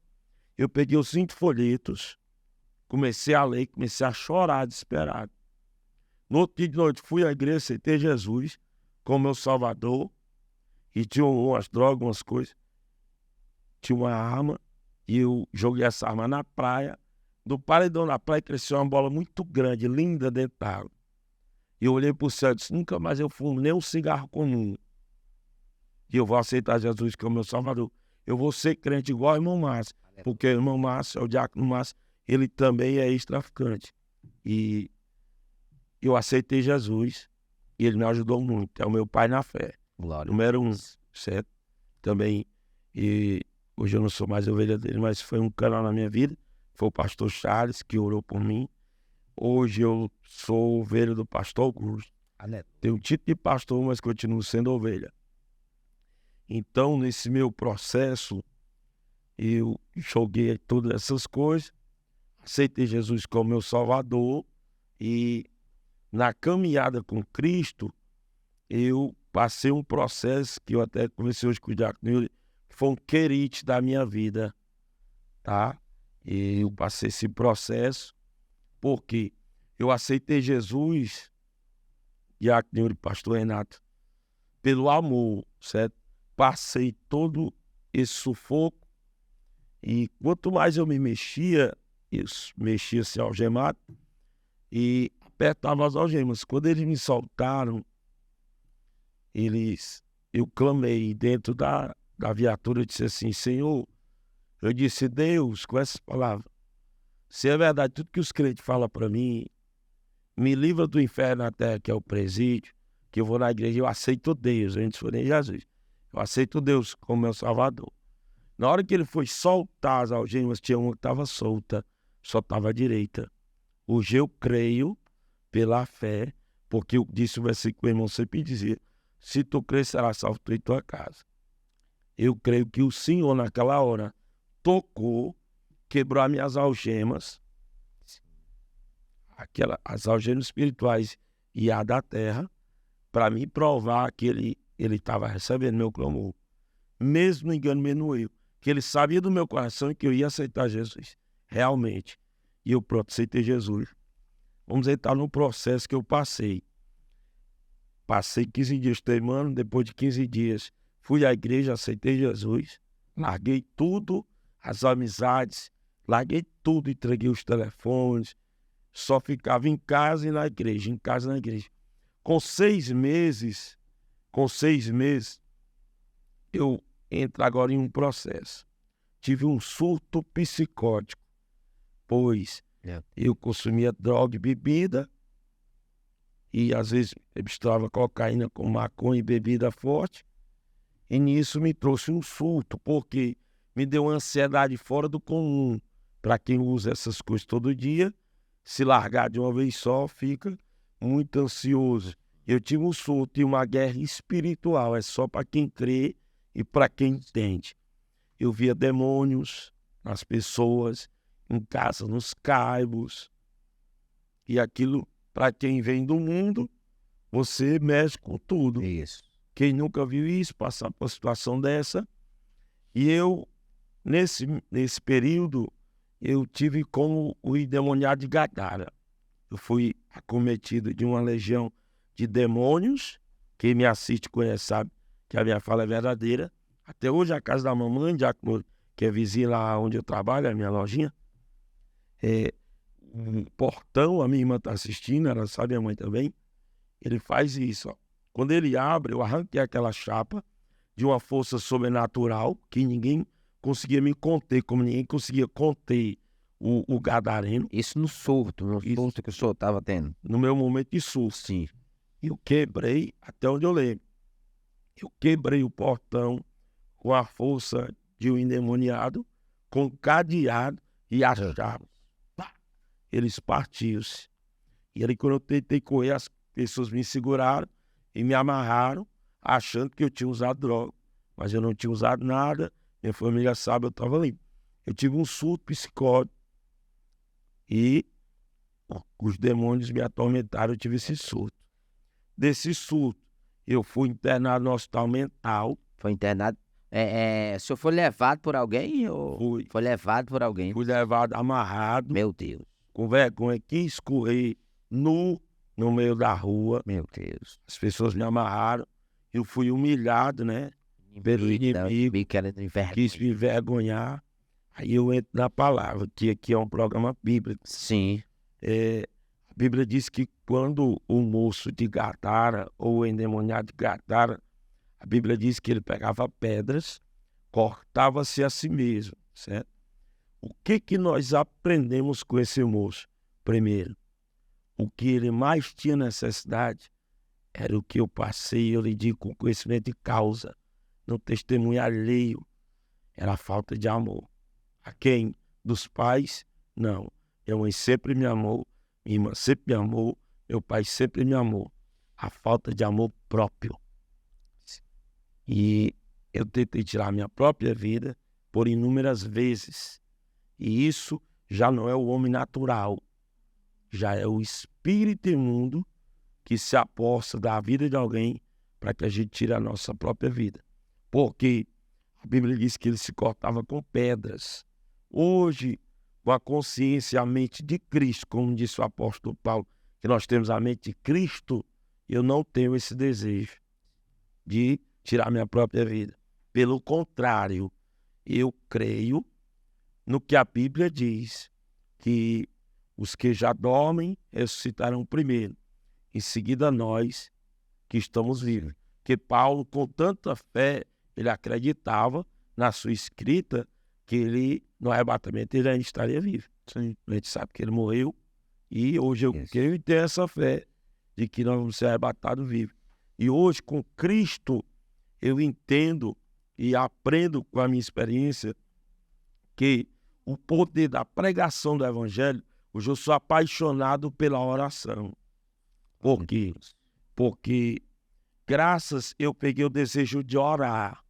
Eu peguei os 5 folhetos, comecei a ler, comecei a chorar desesperado. No outro dia de noite, fui à igreja, aceitei Jesus como meu Salvador, e tinha umas drogas, umas coisas. Tinha uma arma, e eu joguei essa arma na praia. Do paredão na praia cresceu uma bola muito grande, linda dentro da água. E eu olhei para o céu e disse, nunca mais eu fumo nem um cigarro comum. E eu vou aceitar Jesus como meu Salvador. Eu vou ser crente igual o irmão Márcio, porque o irmão Márcio, o diácono Márcio, ele também é ex-traficante. E eu aceitei Jesus e ele me ajudou muito. É o meu pai na fé. Glória. Número 1, certo? Também, e hoje eu não sou mais ovelha dele, mas foi um canal na minha vida. Foi o pastor Charles que orou por mim. Hoje eu sou ovelha do pastor Augusto. Tenho um tipo de pastor, mas continuo sendo ovelha. Então, nesse meu processo, eu joguei todas essas coisas, aceitei Jesus como meu Salvador e na caminhada com Cristo, eu passei um processo que eu até conversei hoje com o Diácono Yuri, que foi um querite da minha vida, tá? E eu passei esse processo porque eu aceitei Jesus, Diácono Yuri, pastor Renato, pelo amor, certo? Passei todo esse sufoco e quanto mais eu me mexia, eu mexia-se algemado e apertava as algemas. Quando eles me soltaram, eu clamei dentro da viatura, eu disse assim, Senhor, eu disse, Deus, com essas palavras, se é verdade tudo que os crentes falam para mim, me livra do inferno na terra, que é o presídio, que eu vou na igreja, eu aceito Deus, antes foi nem Jesus, eu aceito Deus como meu Salvador. Na hora que ele foi soltar as algemas, tinha uma que estava solta, só estava à direita. Hoje eu creio pela fé, porque eu disse o versículo que o irmão sempre dizia, se tu crer, será salvo tu e tua casa. Eu creio que o Senhor naquela hora tocou, quebrou as minhas algemas, as algemas espirituais e a da terra, para me provar que ele estava recebendo meu clamor, mesmo enganando eu, que ele sabia do meu coração e que eu ia aceitar Jesus, realmente. E eu pronto, aceitei Jesus. Vamos entrar no processo que eu passei. Passei 15 dias teimando, depois de 15 dias fui à igreja, aceitei Jesus, larguei tudo, as amizades, larguei tudo, entreguei os telefones, só ficava em casa e na igreja, em casa e na igreja. Com 6 meses, eu entro agora em um processo. Tive um surto psicótico, pois eu consumia droga e bebida, e às vezes eu misturava cocaína com maconha e bebida forte, e nisso me trouxe um surto, porque me deu uma ansiedade fora do comum. Para quem usa essas coisas todo dia, se largar de uma vez só, fica muito ansioso. Eu tive um surto e uma guerra espiritual, é só para quem crê e para quem entende. Eu via demônios nas pessoas, em casa, nos caibros. E aquilo, para quem vem do mundo, você mexe com tudo. Isso. Quem nunca viu isso, passar por uma situação dessa. E eu, nesse período, eu tive como o endemoniado de Gadara. Eu fui acometido de uma legião de demônios. Quem me assiste conhece, sabe que a minha fala é verdadeira. Até hoje a casa da mamãe, que é vizinha lá onde eu trabalho, a minha lojinha, um portão, a minha irmã está assistindo, ela sabe, a mãe também, ele faz isso, ó. Quando ele abre, eu arranquei aquela chapa de uma força sobrenatural que ninguém conseguia me conter, como ninguém conseguia conter o gadareno. Isso no surto que o senhor estava tendo. No meu momento de susto. Sim. Eu quebrei, até onde eu lembro, eu quebrei o portão com a força de um endemoniado, com cadeado e a chave. Eles partiam-se. E aí, quando eu tentei correr, as pessoas me seguraram e me amarraram, achando que eu tinha usado droga. Mas eu não tinha usado nada, minha família sabe, eu estava limpo. Eu tive um surto psicótico e os demônios me atormentaram, eu tive esse surto. Desse surto, eu fui internado no hospital mental. Foi internado. O senhor foi levado por alguém ou foi levado por alguém? Fui levado amarrado. Meu Deus. Com vergonha, quis correr nu no meio da rua. Meu Deus. As pessoas me amarraram. Eu fui humilhado, né? Pelo inimigo. Quis me envergonhar. Aí eu entro na palavra, que aqui é um programa bíblico. Sim. A Bíblia diz que quando o moço de Gadara, ou o endemoniado de Gadara, a Bíblia diz que ele pegava pedras, cortava-se a si mesmo, certo? O que nós aprendemos com esse moço? Primeiro, o que ele mais tinha necessidade era o que eu passei, eu lhe digo com conhecimento de causa, no testemunho alheio, era a falta de amor. A quem? Dos pais? Não. Minha mãe sempre me amou, minha irmã sempre me amou, meu pai sempre me amou. A falta de amor próprio. E eu tentei tirar minha própria vida por inúmeras vezes. E isso já não é o homem natural, já é o espírito imundo que se aposta da vida de alguém para que a gente tire a nossa própria vida. Porque a Bíblia diz que ele se cortava com pedras. Hoje, com a consciência e a mente de Cristo, como disse o apóstolo Paulo, que nós temos a mente de Cristo, eu não tenho esse desejo de tirar minha própria vida. Pelo contrário, eu creio no que a Bíblia diz, que os que já dormem ressuscitarão primeiro, em seguida nós que estamos vivos. Que Paulo, com tanta fé, ele acreditava na sua escrita que ele, no arrebatamento, ele ainda estaria vivo. Sim. A gente sabe que ele morreu e hoje eu creio e tenho essa fé de que nós vamos ser arrebatados vivos. E hoje, com Cristo, eu entendo e aprendo com a minha experiência que o poder da pregação do Evangelho, hoje eu sou apaixonado pela oração. Por quê? Porque graças eu peguei o desejo de orar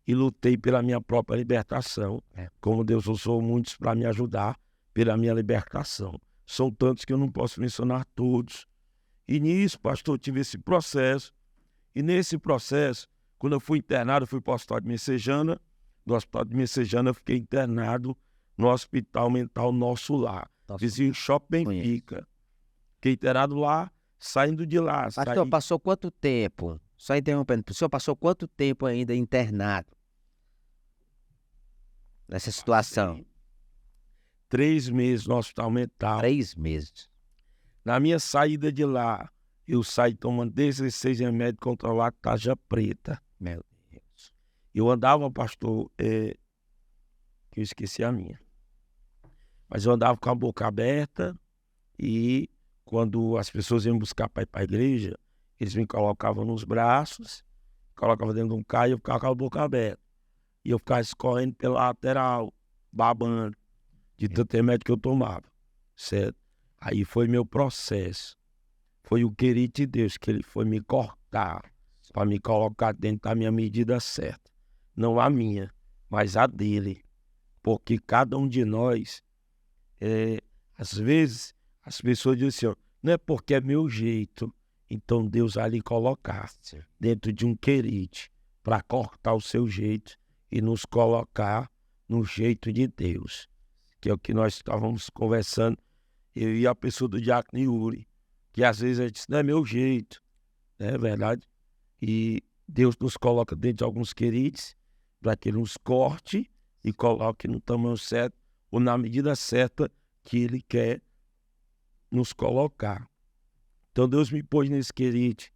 e lutei pela minha própria libertação. Como Deus usou muitos para me ajudar pela minha libertação. São tantos que eu não posso mencionar todos. E nisso, pastor, eu tive esse processo. E nesse processo, quando eu fui internado, eu fui para o hospital de Messejana. No hospital de Messejana, eu fiquei internado no Hospital Mental Nosso Lar. Vizinho Shopping Benfica. Fiquei internado lá, saindo de lá. Pastor, passou quanto tempo? Só interrompendo, o senhor passou quanto tempo ainda internado? Nessa situação? 3 meses no Hospital Mental. 3 meses. Na minha saída de lá, eu saí tomando 16 remédios controlados, tarja preta. Meu Deus. Eu andava, pastor, que eu esqueci a minha. Mas eu andava com a boca aberta e quando as pessoas iam buscar para ir para a igreja, eles me colocavam nos braços, colocavam dentro de um carro e eu ficava com a boca aberta. E eu ficava escorrendo pela lateral, babando, de tanto remédio que eu tomava, certo? Aí foi meu processo. Foi o querer de Deus, que ele foi me cortar para me colocar dentro da minha medida certa. Não a minha, mas a dele. Porque cada um de nós, às vezes, as pessoas dizem assim, não é porque é meu jeito, então Deus vai lhe colocar dentro de um querite para cortar o seu jeito e nos colocar no jeito de Deus. Que é o que nós estávamos conversando, eu e a pessoa do Diácono Yuri, que às vezes a gente diz, não é meu jeito, não é verdade? E Deus nos coloca dentro de alguns querites para que Ele nos corte e coloque no tamanho certo ou na medida certa que Ele quer nos colocar. Então Deus me pôs nesse querite.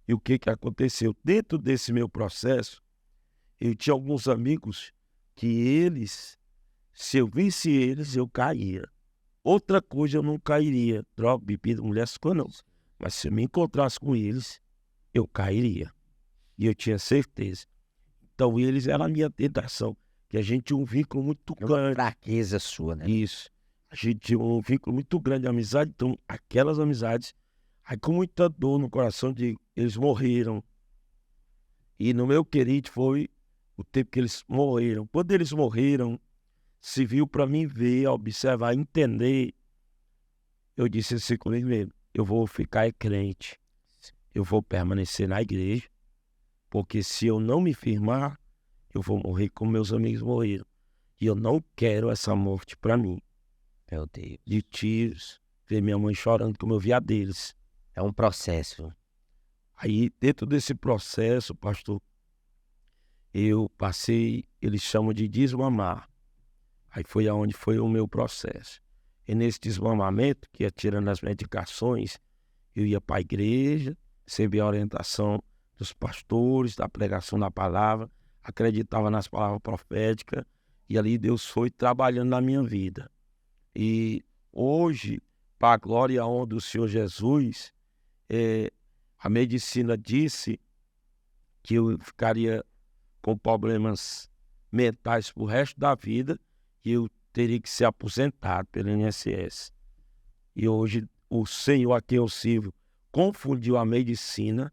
E o que aconteceu? Dentro desse meu processo, eu tinha alguns amigos que eles, se eu visse eles, eu caía. Outra coisa eu não cairia. Droga, bebida, mulher, essas coisas não. Mas se eu me encontrasse com eles, eu cairia. E eu tinha certeza. Então eles eram a minha tentação. Que a gente tinha um vínculo muito grande. Fraqueza sua, né? Isso. A gente tinha um vínculo muito grande de amizade. Então aquelas amizades, aí com muita dor no coração, eles morreram. E no meu querido foi o tempo que eles morreram. Quando eles morreram, se viu para mim ver, observar, entender. Eu disse assim comigo mesmo, eu vou ficar crente. Eu vou permanecer na igreja. Porque se eu não me firmar, eu vou morrer como meus amigos morreram. E eu não quero essa morte para mim. Meu Deus. De tiros, ver minha mãe chorando como eu vi a deles. É um processo. Aí, dentro desse processo, pastor, eu passei, eles chamam de desmamar. Aí foi aonde foi o meu processo. E nesse desmamamento, que ia tirando as medicações, eu ia para a igreja, recebia a orientação dos pastores, da pregação da palavra, acreditava nas palavras proféticas, e ali Deus foi trabalhando na minha vida. E hoje, para a glória e a honra do Senhor Jesus, a medicina disse que eu ficaria com problemas mentais pro resto da vida e eu teria que ser aposentado pelo INSS. E hoje o Senhor a quem eu sirvo confundiu a medicina.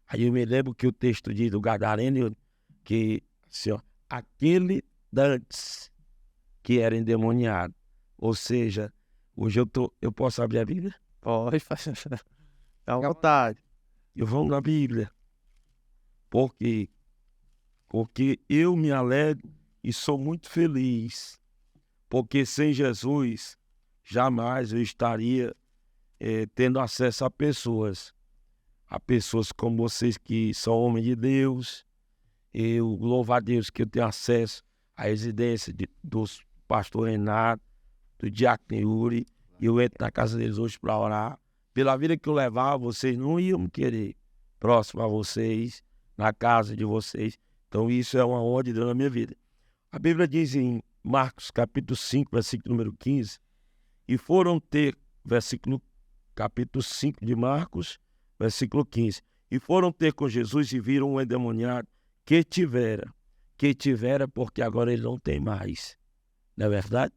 Aí eu me lembro que o texto diz do Gadareno que assim, ó, aquele dantes que era endemoniado. Ou seja, hoje eu posso abrir a Bíblia? Pode, fica à vontade. Eu vou na Bíblia. Porque eu me alegro e sou muito feliz. Porque sem Jesus, jamais eu estaria tendo acesso a pessoas como vocês que são homens de Deus. Eu louvo a Deus que eu tenho acesso à residência dos pastor Renato, do Diácono Yuri, e eu entro na casa deles hoje para orar. Pela vida que eu levava, vocês não iam me querer próximo a vocês, na casa de vocês. Então isso é uma honra de Deus na minha vida. A Bíblia diz em Marcos capítulo 5, versículo número 15, e foram ter, capítulo 5 de Marcos, versículo 15, e foram ter com Jesus e viram um endemoniado que tivera porque agora ele não tem mais. Não é verdade?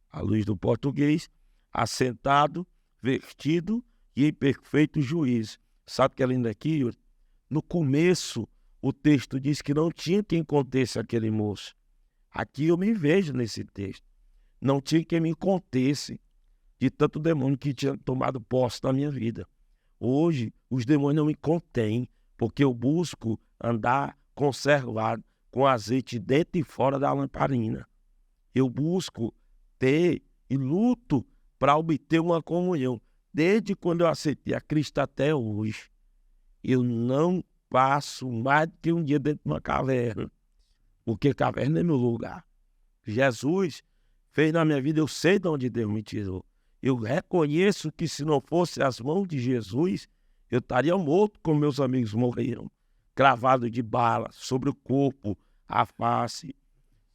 À luz do português, assentado, vestido e em perfeito juízo. Sabe o que é lindo aqui, Yuri? No começo, o texto diz que não tinha quem contesse aquele moço. Aqui eu me vejo nesse texto. Não tinha quem me contesse de tanto demônio que tinha tomado posse da minha vida. Hoje, os demônios não me contêm, porque eu busco andar conservado, com azeite dentro e fora da lamparina. Eu busco ter e luto para obter uma comunhão. Desde quando eu aceitei a Cristo até hoje, eu não passo mais do que um dia dentro de uma caverna, porque caverna é meu lugar. Jesus fez na minha vida, eu sei de onde Deus me tirou. Eu reconheço que se não fosse as mãos de Jesus, eu estaria morto como meus amigos morreram. cravado de bala sobre o corpo, a face.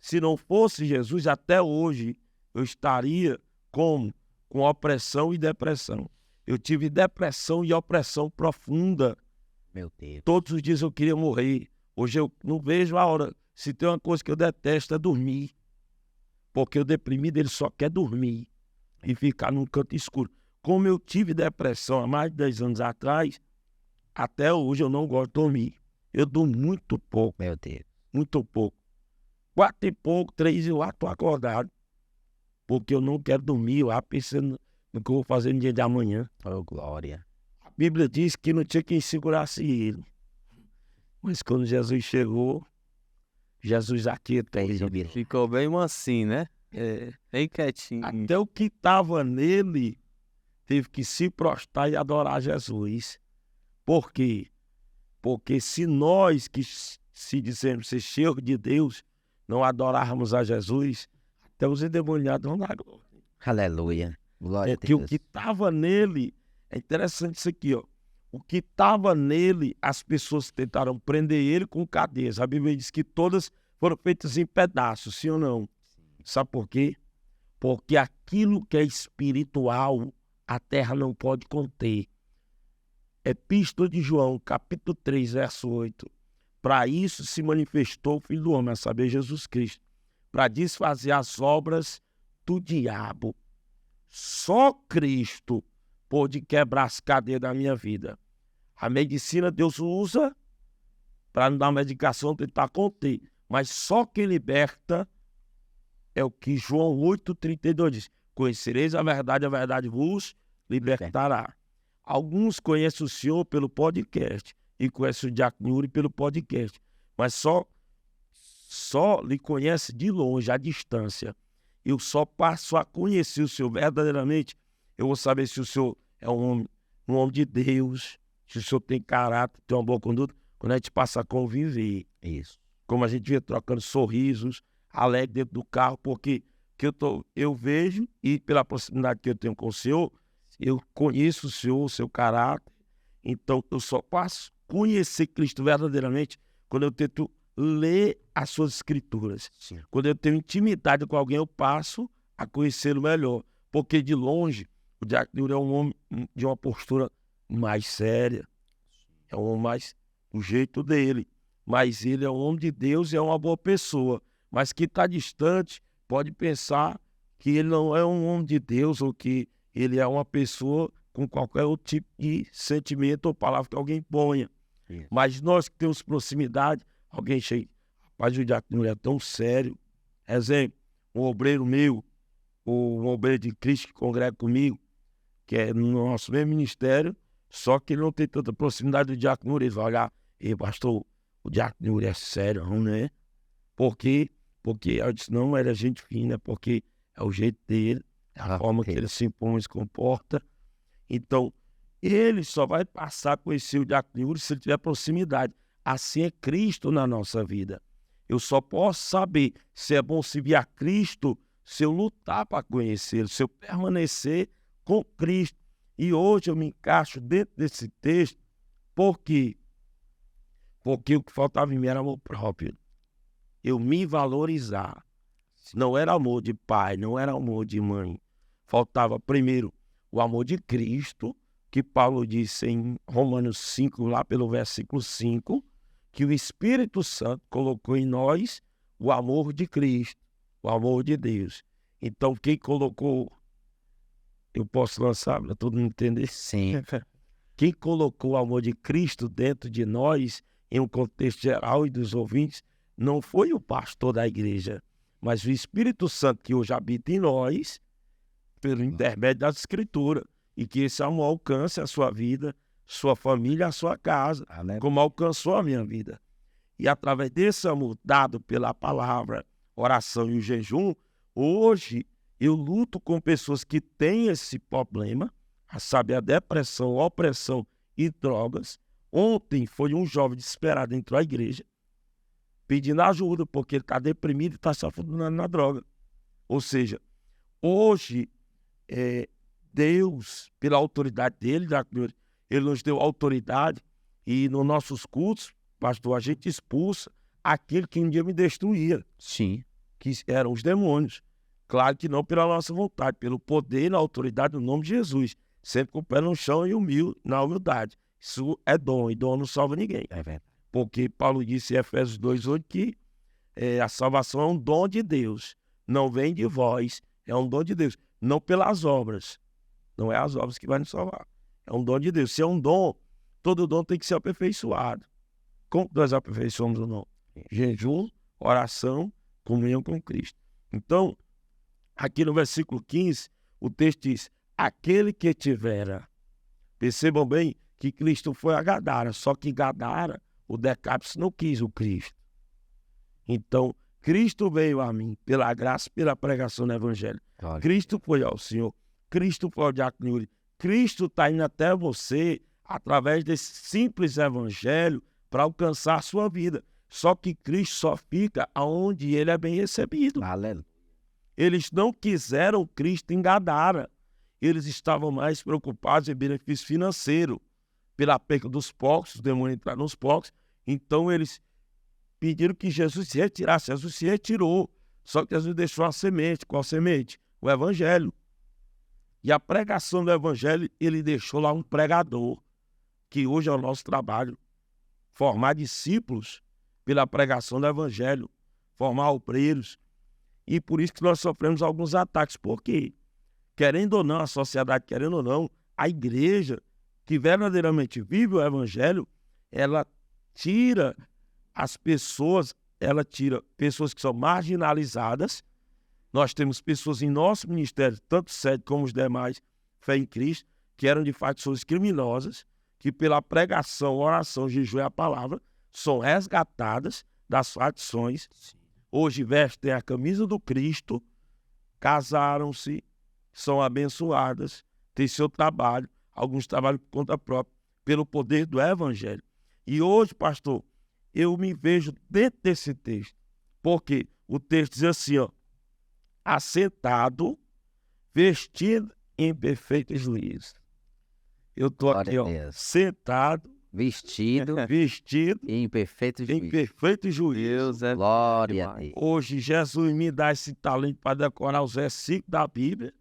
Se não fosse Jesus, até hoje eu estaria como? Com opressão e depressão. Eu tive depressão e opressão profunda. Meu Deus. Todos os dias eu queria morrer. Hoje eu não vejo a hora. Se tem uma coisa que eu detesto é dormir. Porque o deprimido ele só quer dormir e ficar num canto escuro. Como eu tive depressão há mais de 10 anos atrás, até hoje eu não gosto de dormir. Eu durmo muito pouco, Meu Deus. muito pouco. 4 e pouco, 3 eu estou acordado. Porque eu não quero dormir, eu lá pensando no que eu vou fazer no dia de amanhã. Oh, glória. A Bíblia diz que não tinha quem segurasse ele. Mas quando Jesus chegou, Jesus aquietou ele. Ficou bem mansinho, né? Bem quietinho. Até o que estava nele teve que se prostrar e adorar Jesus. Por quê? Porque se nós que se dizemos ser cheios de Deus, não adorarmos a Jesus, até os endemoniados vão dar glória. Aleluia. Glória a Porque o Deus. que estava nele, é interessante isso aqui, ó. O que estava nele, as pessoas tentaram prender ele com cadeias. A Bíblia diz que todas foram feitas em pedaços, sim ou não? Sabe por quê? Porque aquilo que é espiritual, a terra não pode conter. Epístola de João, capítulo 3, verso 8. Para isso se manifestou o Filho do Homem, a saber, Jesus Cristo, para desfazer as obras do diabo. Só Cristo pôde quebrar as cadeias da minha vida. A medicina Deus usa para não dar medicação, tentar conter. Mas só quem liberta é o que João 8,32 diz. Conhecereis a verdade vos libertará. Alguns conhecem o Senhor pelo podcast e conhecem o Diácono Yuri pelo podcast. Mas só lhe conhece de longe, à distância. Eu só passo a conhecer o Senhor verdadeiramente. Eu vou saber se o Senhor é um homem de Deus, se o Senhor tem caráter, tem uma boa conduta, quando a gente passa a conviver. Isso. Como a gente vê trocando sorrisos, alegre dentro do carro, porque eu vejo, e pela proximidade que eu tenho com o Senhor, eu conheço o Senhor, o seu caráter. Então, eu só passo a conhecer Cristo verdadeiramente quando eu tento ler as suas escrituras. Sim. Quando eu tenho intimidade com alguém, eu passo a conhecê-lo melhor. Porque de longe, o Diácono Yuri é um homem de uma postura mais séria. É um homem mais do jeito dele. Mas ele é um homem de Deus e é uma boa pessoa. Mas que está distante pode pensar que ele não é um homem de Deus ou que ele é uma pessoa com qualquer outro tipo de sentimento ou palavra que alguém ponha. Isso. Mas nós que temos proximidade, alguém chega, rapaz, o Diácono é tão sério. Exemplo, um obreiro meu, ou um obreiro de Cristo que congrega comigo, que é no nosso mesmo ministério, só que ele não tem tanta proximidade do Diácono, ele vai olhar, pastor, o Diácono é sério, não é? Por quê? Porque eu disse, não, era gente fina, porque é o jeito dele, é a forma que ele se impõe, se comporta. Então, ele só vai passar a conhecer o Diácono Yuri se ele tiver proximidade. Assim é Cristo na nossa vida. Eu só posso saber se é bom servir a Cristo se eu lutar para conhecê-lo, se eu permanecer com Cristo. E hoje eu me encaixo dentro desse texto, por quê? Porque o que faltava em mim era amor próprio. Eu me valorizar. Não era amor de pai, não era amor de mãe. Faltava primeiro o amor de Cristo, que Paulo disse em Romanos 5, lá pelo versículo 5, que o Espírito Santo colocou em nós o amor de Cristo, o amor de Deus. Então, quem colocou, eu posso lançar para todo mundo entender? Sim. Quem colocou o amor de Cristo dentro de nós, em um contexto geral e dos ouvintes, não foi o pastor da igreja, mas o Espírito Santo que hoje habita em nós, pelo intermédio das Escrituras, e que esse amor alcance a sua vida, sua família, a sua casa, como alcançou a minha vida. E através desse amor dado pela palavra, oração e o jejum, hoje eu luto com pessoas que têm esse problema, a saber, a depressão, a opressão e drogas. Ontem foi um jovem desesperado, entrou à igreja, pedindo ajuda, porque ele está deprimido e está se afundando na droga. Ou seja, hoje, Deus, pela autoridade dele, ele nos deu autoridade, e nos nossos cultos, pastor, a gente expulsa aquele que um dia me destruía, Sim. que eram os demônios. Claro que não pela nossa vontade, pelo poder e na autoridade do nome de Jesus. Sempre com o pé no chão e na humildade. Isso é dom, e dom não salva ninguém. É verdade. Porque Paulo disse em Efésios 2:8 que a salvação é um dom de Deus. Não vem de vós, é um dom de Deus. Não pelas obras. Não é as obras que vai nos salvar. É um dom de Deus. Se é um dom, todo dom tem que ser aperfeiçoado. Como nós aperfeiçoamos o dom? Jejum, oração, comunhão com Cristo. Então, aqui no versículo 15, o texto diz: aquele que tivera. Percebam bem que Cristo foi a Gadara, só que Gadara, o Decápolis não quis o Cristo. Então, Cristo veio a mim pela graça e pela pregação do Evangelho. Glória. Cristo foi ao Senhor, Cristo foi ao diácono Yuri. Cristo está indo até você através desse simples Evangelho para alcançar a sua vida. Só que Cristo só fica aonde ele é bem recebido. Aleluia. Eles não quiseram Cristo em Gadara. Eles estavam mais preocupados em benefício financeiro, pela perca dos porcos, os demônios entraram nos porcos. Então eles pediram que Jesus se retirasse. Jesus se retirou. Só que Jesus deixou a semente. Qual semente? O Evangelho. E a pregação do Evangelho, ele deixou lá um pregador, que hoje é o nosso trabalho. Formar discípulos pela pregação do Evangelho. Formar obreiros. E por isso que nós sofremos alguns ataques. Por quê? Querendo ou não, a sociedade querendo ou não, a igreja que verdadeiramente vive o Evangelho, ela tira as pessoas, ela tira pessoas que são marginalizadas. Nós temos pessoas em nosso ministério, tanto sede como os demais, fé em Cristo, que eram de fato pessoas criminosas, que pela pregação, oração, jejum e a palavra, são resgatadas das facções. Hoje vestem a camisa do Cristo, casaram-se, são abençoadas, têm seu trabalho, alguns trabalham por conta própria, pelo poder do Evangelho. E hoje, pastor, eu me vejo dentro desse texto, porque o texto diz assim, ó: assentado, vestido em perfeito juízo. Eu estou aqui, ó, sentado, Vestido em perfeito juízo. em perfeito juízo. Deus é Glória a demais. Deus. Hoje, Jesus me dá esse talento para decorar os versículos da Bíblia,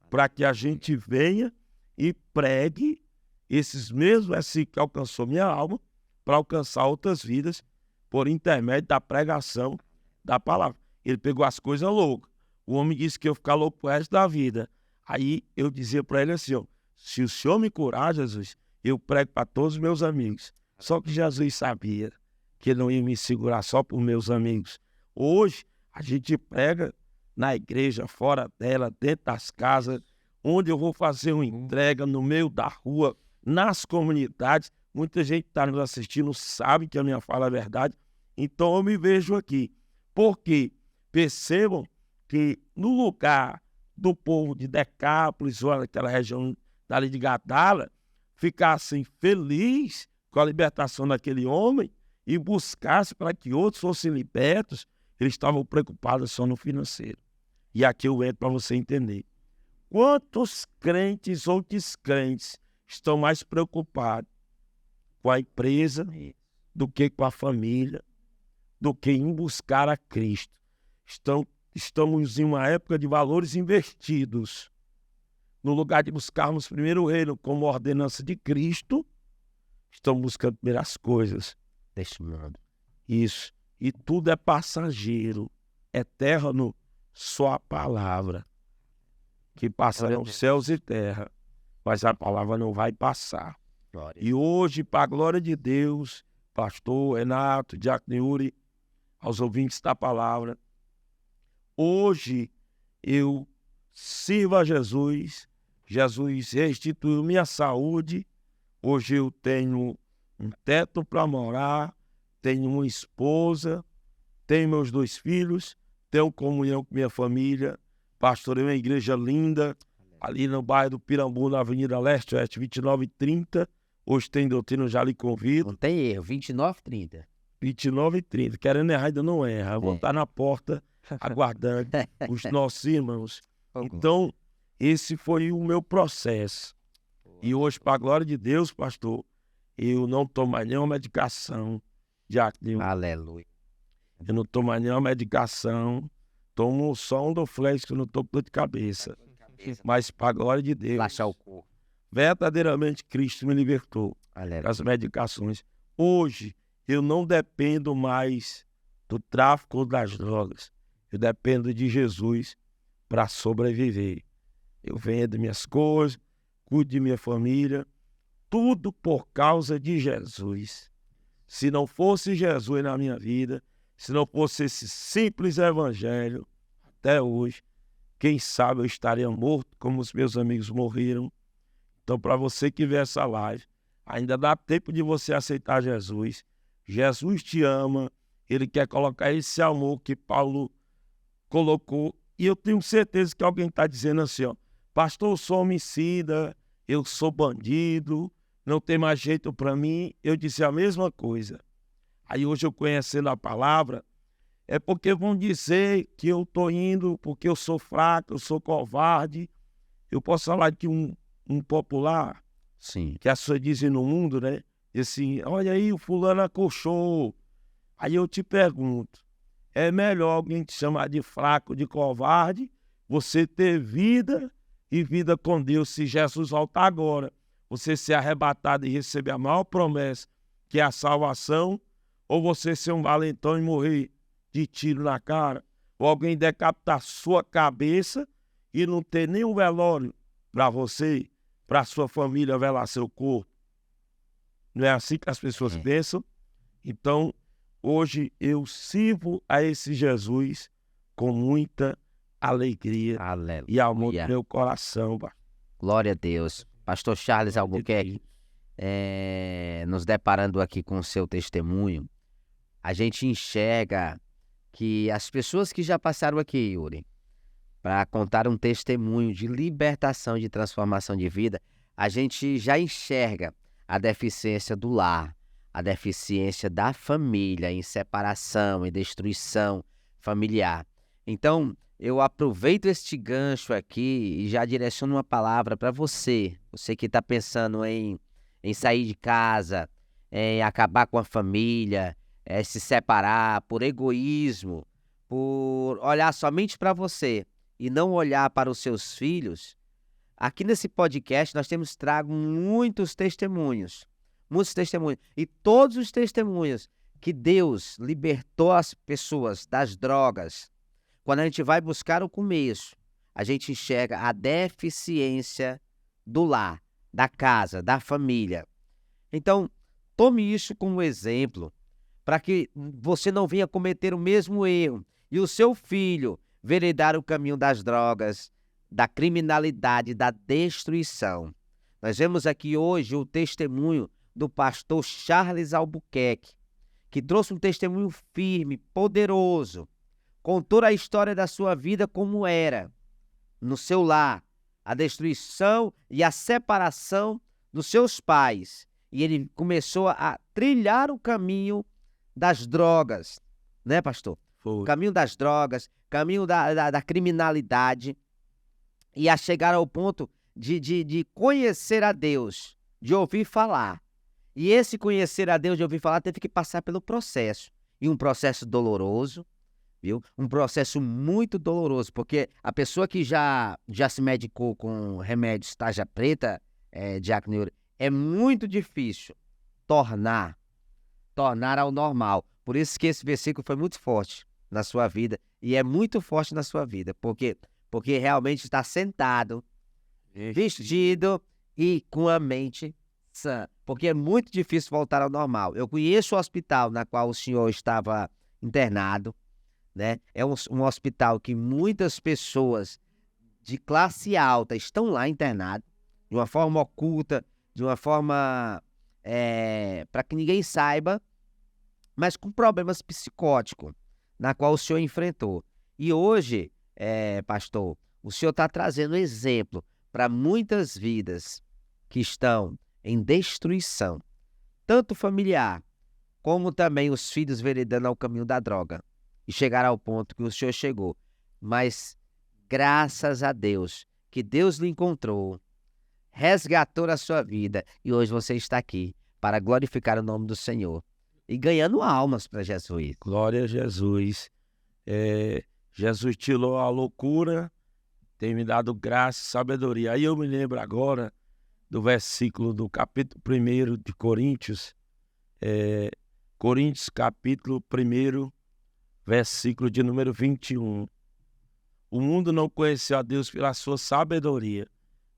para que a gente venha e pregue esses mesmos versículos que alcançou minha alma, para alcançar outras vidas, por intermédio da pregação da palavra. Ele pegou as coisas loucas. O homem disse que eu ia ficar louco pro resto da vida. Aí eu dizia para ele assim, ó: se o Senhor me curar, Jesus, eu prego para todos os meus amigos. Só que Jesus sabia que ele não ia me segurar só para os meus amigos. Hoje, a gente prega na igreja, fora dela, dentro das casas, onde eu vou fazer uma entrega no meio da rua, nas comunidades. Muita gente está nos assistindo, sabe que a minha fala é verdade. Então eu me vejo aqui. Porque percebam que no lugar do povo de Decápolis, ou naquela região dali de Gadara, ficassem felizes com a libertação daquele homem e buscassem para que outros fossem libertos, eles estavam preocupados só no financeiro. E aqui eu entro para você entender. Quantos crentes ou descrentes estão mais preocupados com a empresa do que com a família, do que em buscar a Cristo? Estamos em uma época de valores investidos. No lugar de buscarmos primeiro o reino como ordenança de Cristo, estamos buscando primeiro as coisas Deste mundo. Isso. E tudo é passageiro, eterno, só a palavra. Que passarão céus e terra, mas a palavra não vai passar. Glória. E hoje, para a glória de Deus, pastor Renato, diácono Yuri, aos ouvintes da palavra, hoje eu sirvo a Jesus. Jesus restituiu minha saúde. Hoje eu tenho um teto para morar, tenho uma esposa, tenho meus 2 filhos, tenho comunhão com minha família, pastorei uma igreja linda, ali no bairro do Pirambu, na Avenida Leste, Oeste, 29:30. Hoje tem doutrina, já lhe convido. Não tem erro, 29:30. 29:30. Querendo errar, ainda não erra. Vou estar na porta aguardando os nossos irmãos. Então, esse foi o meu processo. E hoje, para a glória de Deus, pastor, eu não tomo mais nenhuma medicação Diácono. Aleluia. Eu não tomo mais nenhuma medicação. Tomo só um Dorflex, que eu não estou com dor de cabeça. Mas, para a glória de Deus, Relaxar o corpo. verdadeiramente Cristo me libertou Aleluia. das medicações. Hoje, eu não dependo mais do tráfico ou das drogas. Eu dependo de Jesus para sobreviver. Eu vendo minhas coisas, cuido de minha família, tudo por causa de Jesus. Se não fosse Jesus na minha vida, se não fosse esse simples evangelho, até hoje, quem sabe eu estaria morto como os meus amigos morreram. Então, para você que vê essa live, ainda dá tempo de você aceitar Jesus. Jesus te ama, ele quer colocar esse amor que Paulo colocou. E eu tenho certeza que alguém está dizendo assim, ó, pastor, eu sou homicida, eu sou bandido, não tem mais jeito para mim. Eu disse a mesma coisa. Aí hoje eu conhecendo a palavra, é porque vão dizer que eu estou indo porque eu sou fraco, eu sou covarde. Eu posso falar de um popular, Sim. que as pessoas dizem no mundo, né? E assim, olha aí, o fulano acochou. Aí eu te pergunto, é melhor alguém te chamar de fraco, de covarde, você ter vida e vida com Deus, se Jesus voltar agora, você ser arrebatado e receber a maior promessa, que é a salvação, ou você ser um valentão e morrer de tiro na cara, ou alguém decapitar sua cabeça e não ter nenhum velório para você, para sua família velar seu corpo. Não é assim que as pessoas pensam? Então, hoje eu sirvo a esse Jesus com muita alegria Aleluia. e amor no meu coração. Glória a Deus. Pastor Charles Albuquerque, nos deparando aqui com o seu testemunho, a gente enxerga que as pessoas que já passaram aqui, Yuri, para contar um testemunho de libertação, de transformação de vida, a gente já enxerga a deficiência do lar, a deficiência da família em separação e destruição familiar. Então, eu aproveito este gancho aqui e já direciono uma palavra para você que está pensando em sair de casa, em acabar com a família, se separar por egoísmo, por olhar somente para você e não olhar para os seus filhos. Aqui nesse podcast nós temos trago muitos testemunhos, e todos os testemunhos que Deus libertou as pessoas das drogas. Quando a gente vai buscar o começo, a gente enxerga a deficiência do lar, da casa, da família. Então, tome isso como exemplo, para que você não venha cometer o mesmo erro e o seu filho veredar o caminho das drogas, da criminalidade, da destruição. Nós vemos aqui hoje o testemunho do pastor Charles Albuquerque, que trouxe um testemunho firme, poderoso, contou a história da sua vida como era, no seu lar, a destruição e a separação dos seus pais. E ele começou a trilhar o caminho das drogas, né, pastor? Foi. Caminho das drogas, caminho da criminalidade, e a chegar ao ponto de conhecer a Deus, de ouvir falar. E esse conhecer a Deus, de ouvir falar, teve que passar pelo processo. E um processo doloroso, viu? Um processo muito doloroso, porque a pessoa que já se medicou com remédios tarja preta, Diácono Yuri, é muito difícil tornar ao normal. Por isso que esse versículo foi muito forte na sua vida, e é muito forte na sua vida, porque realmente está sentado, vestido e com a mente sã, porque é muito difícil voltar ao normal. Eu conheço o hospital na qual o senhor estava internado, né? É um hospital que muitas pessoas de classe alta estão lá internadas, de uma forma oculta, de uma forma para que ninguém saiba, mas com problemas psicóticos, na qual o senhor enfrentou. E hoje, pastor, o senhor está trazendo exemplo para muitas vidas que estão em destruição, tanto familiar, como também os filhos veredando ao caminho da droga, e chegar ao ponto que o senhor chegou. Mas, graças a Deus, que Deus lhe encontrou, resgatou a sua vida, e hoje você está aqui para glorificar o nome do Senhor. e ganhando almas para Jesus. Glória a Jesus. Jesus tirou a loucura, tem me dado graça e sabedoria. Aí eu me lembro agora do versículo do capítulo 1 de Coríntios, Coríntios capítulo 1, versículo de número 21. O mundo não conheceu a Deus pela sua sabedoria,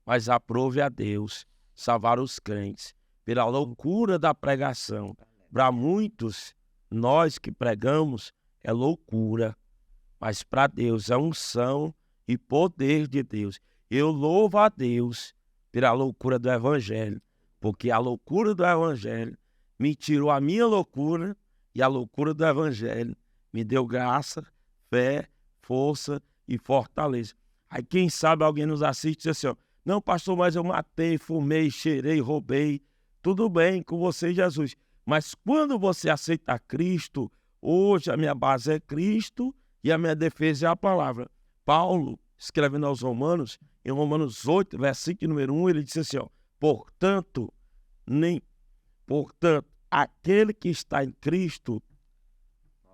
mas aprove a Deus salvar os crentes pela loucura da pregação. Para muitos, nós que pregamos é loucura, mas para Deus é unção e poder de Deus. Eu louvo a Deus pela loucura do Evangelho, porque a loucura do Evangelho me tirou a minha loucura e a loucura do Evangelho me deu graça, fé, força e fortaleza. Aí quem sabe alguém nos assiste e diz assim, ó, não, pastor, mas eu matei, fumei, cheirei, roubei. Tudo bem com você, Jesus. Mas quando você aceita Cristo, hoje a minha base é Cristo e a minha defesa é a palavra. Paulo, escrevendo aos Romanos, em Romanos 8, versículo número 1, ele disse assim, ó, portanto, aquele que está em Cristo,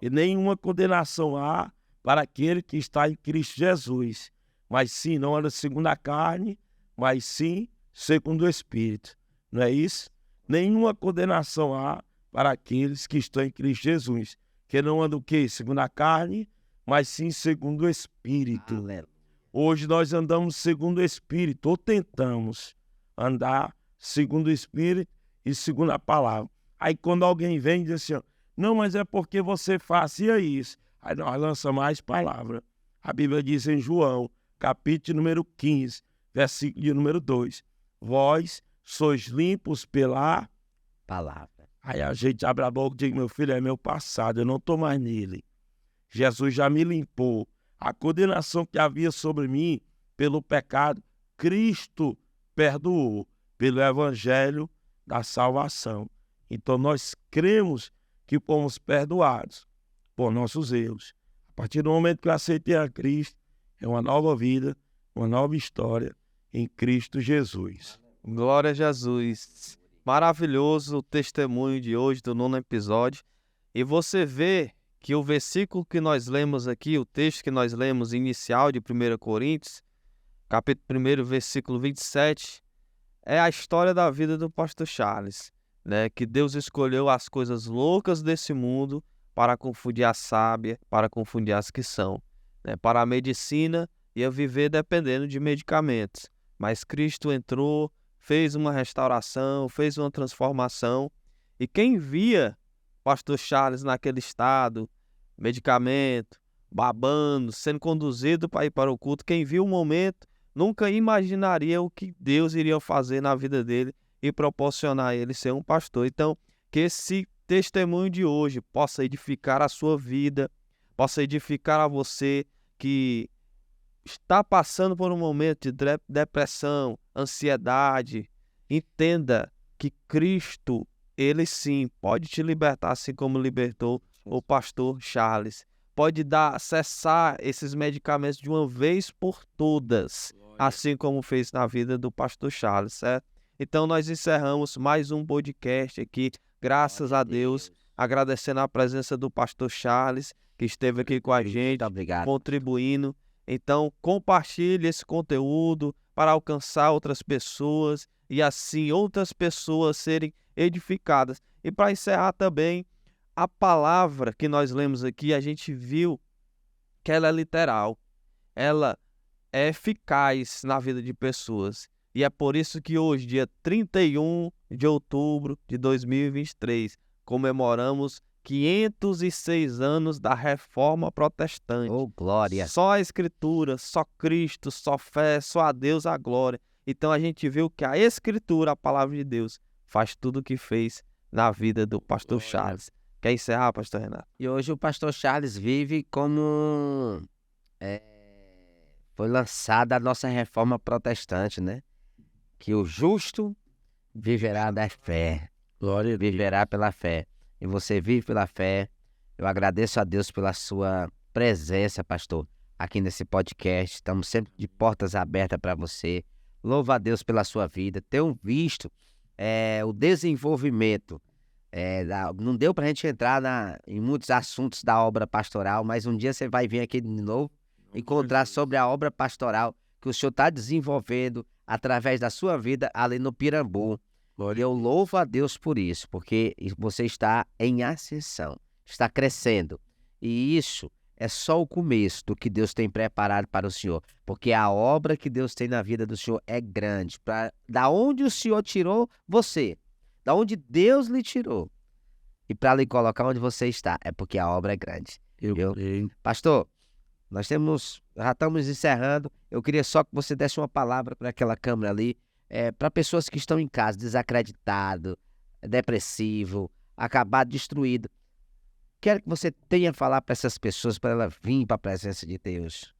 e nenhuma condenação há para aquele que está em Cristo Jesus, mas sim, não anda segundo a carne, mas sim segundo o Espírito. Não é isso? Nenhuma condenação há para aqueles que estão em Cristo Jesus, que não andam o quê? Segundo a carne, mas sim segundo o Espírito. Aleluia. Hoje nós andamos segundo o Espírito, ou tentamos andar segundo o Espírito e segundo a palavra. Aí quando alguém vem e diz assim, ó, não, mas é porque você fazia isso. Aí nós lançamos mais palavra. A Bíblia diz em João, capítulo número 15, versículo de número 2. Vós sois limpos pela Palavra. Aí a gente abre a boca e diz, meu filho, é meu passado, eu não estou mais nele. Jesus já me limpou. A condenação que havia sobre mim pelo pecado, Cristo perdoou pelo Evangelho da salvação. Então nós cremos que fomos perdoados por nossos erros. A partir do momento que eu aceitei a Cristo, é uma nova vida, uma nova história em Cristo Jesus. Glória a Jesus. Maravilhoso o testemunho de hoje, do 9º episódio. E você vê que o versículo que nós lemos aqui, o texto que nós lemos inicial de 1 Coríntios, capítulo 1, versículo 27, é a história da vida do pastor Charles, né? Que Deus escolheu as coisas loucas desse mundo para confundir a sábia, para confundir as que são. Né? Para a medicina, ia viver dependendo de medicamentos. Mas Cristo entrou, fez uma restauração, fez uma transformação. E quem via pastor Charles naquele estado, medicamento, babando, sendo conduzido para ir para o culto, quem viu o momento nunca imaginaria o que Deus iria fazer na vida dele e proporcionar a ele ser um pastor. Então, que esse testemunho de hoje possa edificar a sua vida, possa edificar a você que está passando por um momento de depressão, ansiedade. Entenda que Cristo, ele sim, pode te libertar, assim como libertou o pastor Charles. Pode cessar esses medicamentos de uma vez por todas, assim como fez na vida do pastor Charles, certo? Então nós encerramos mais um podcast aqui, graças a Deus, agradecendo a presença do pastor Charles, que esteve aqui com a gente, contribuindo. Então compartilhe esse conteúdo para alcançar outras pessoas e assim outras pessoas serem edificadas. E para encerrar também, a palavra que nós lemos aqui, a gente viu que ela é literal, ela é eficaz na vida de pessoas. E é por isso que hoje, dia 31 de outubro de 2023, comemoramos 506 anos da Reforma Protestante. Oh, glória! Só a Escritura, só Cristo, só fé, só a Deus a glória. Então a gente viu que a Escritura, a palavra de Deus, faz tudo o que fez na vida do pastor Charles. Quer encerrar, pastor Renato? E hoje o pastor Charles vive como foi lançada a nossa reforma protestante, né? Que o justo viverá da fé. Glória a Deus. Viverá pela fé. E você vive pela fé. Eu agradeço a Deus pela sua presença, pastor, aqui nesse podcast. Estamos sempre de portas abertas para você. Louvo a Deus pela sua vida. Tenho visto o desenvolvimento Não deu para a gente entrar em muitos assuntos da obra pastoral, mas um dia você vai vir aqui de novo encontrar sobre a obra pastoral que o senhor está desenvolvendo através da sua vida ali no Pirambu. E eu louvo a Deus por isso, porque você está em ascensão, está crescendo. E isso é só o começo do que Deus tem preparado para o senhor, porque a obra que Deus tem na vida do senhor é grande. Da onde o senhor tirou você, da onde Deus lhe tirou, e para lhe colocar onde você está, é porque a obra é grande. Eu creio. Pastor, já estamos encerrando. Eu queria só que você desse uma palavra para aquela câmera ali, para pessoas que estão em casa, desacreditado, depressivo, acabado, destruído. Quero que você tenha a falar para essas pessoas, para elas virem para a presença de Deus.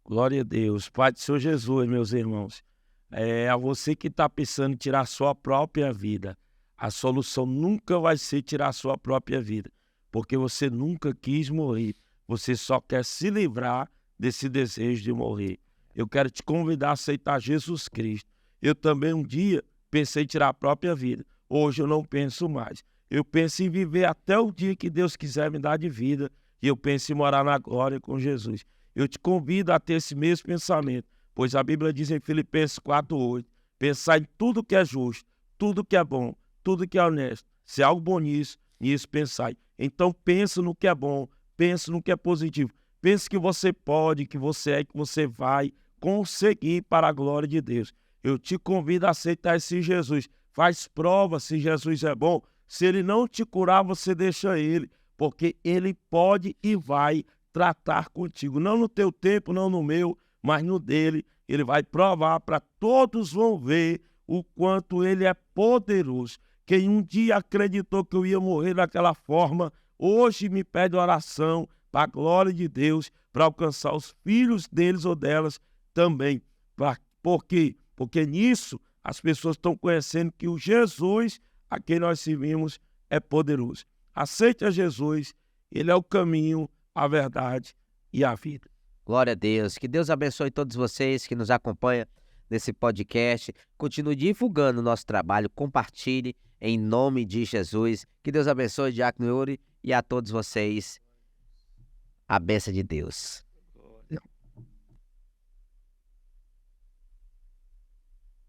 Glória a Deus. Pai do Senhor Jesus, meus irmãos. A você que está pensando em tirar a sua própria vida, a solução nunca vai ser tirar a sua própria vida, porque você nunca quis morrer. Você só quer se livrar desse desejo de morrer. Eu quero te convidar a aceitar Jesus Cristo. Eu também um dia pensei em tirar a própria vida. Hoje eu não penso mais. Eu penso em viver até o dia que Deus quiser me dar de vida. E eu penso em morar na glória com Jesus. Eu te convido a ter esse mesmo pensamento, pois a Bíblia diz em Filipenses 4:8, pensar em tudo que é justo, tudo que é bom, tudo que é honesto. Se há algo bom nisso pensai. Então pensa no que é bom, pensa no que é positivo. Pense que você pode, que você que você vai conseguir para a glória de Deus. Eu te convido a aceitar esse Jesus. Faz prova se Jesus é bom. Se ele não te curar, você deixa ele, porque ele pode e vai tratar contigo. Não no teu tempo, não no meu, mas no dele. Ele vai provar para todos vão ver o quanto ele é poderoso. Quem um dia acreditou que eu ia morrer daquela forma, hoje me pede oração para a glória de Deus, para alcançar os filhos deles ou delas também. Por quê? Porque nisso as pessoas estão conhecendo que o Jesus a quem nós servimos é poderoso. Aceite a Jesus, ele é o caminho, a verdade e a vida. Glória a Deus. Que Deus abençoe todos vocês que nos acompanham nesse podcast. Continue divulgando o nosso trabalho, compartilhe em nome de Jesus. Que Deus abençoe, Diácono Yuri, e a todos vocês. A bênção de Deus.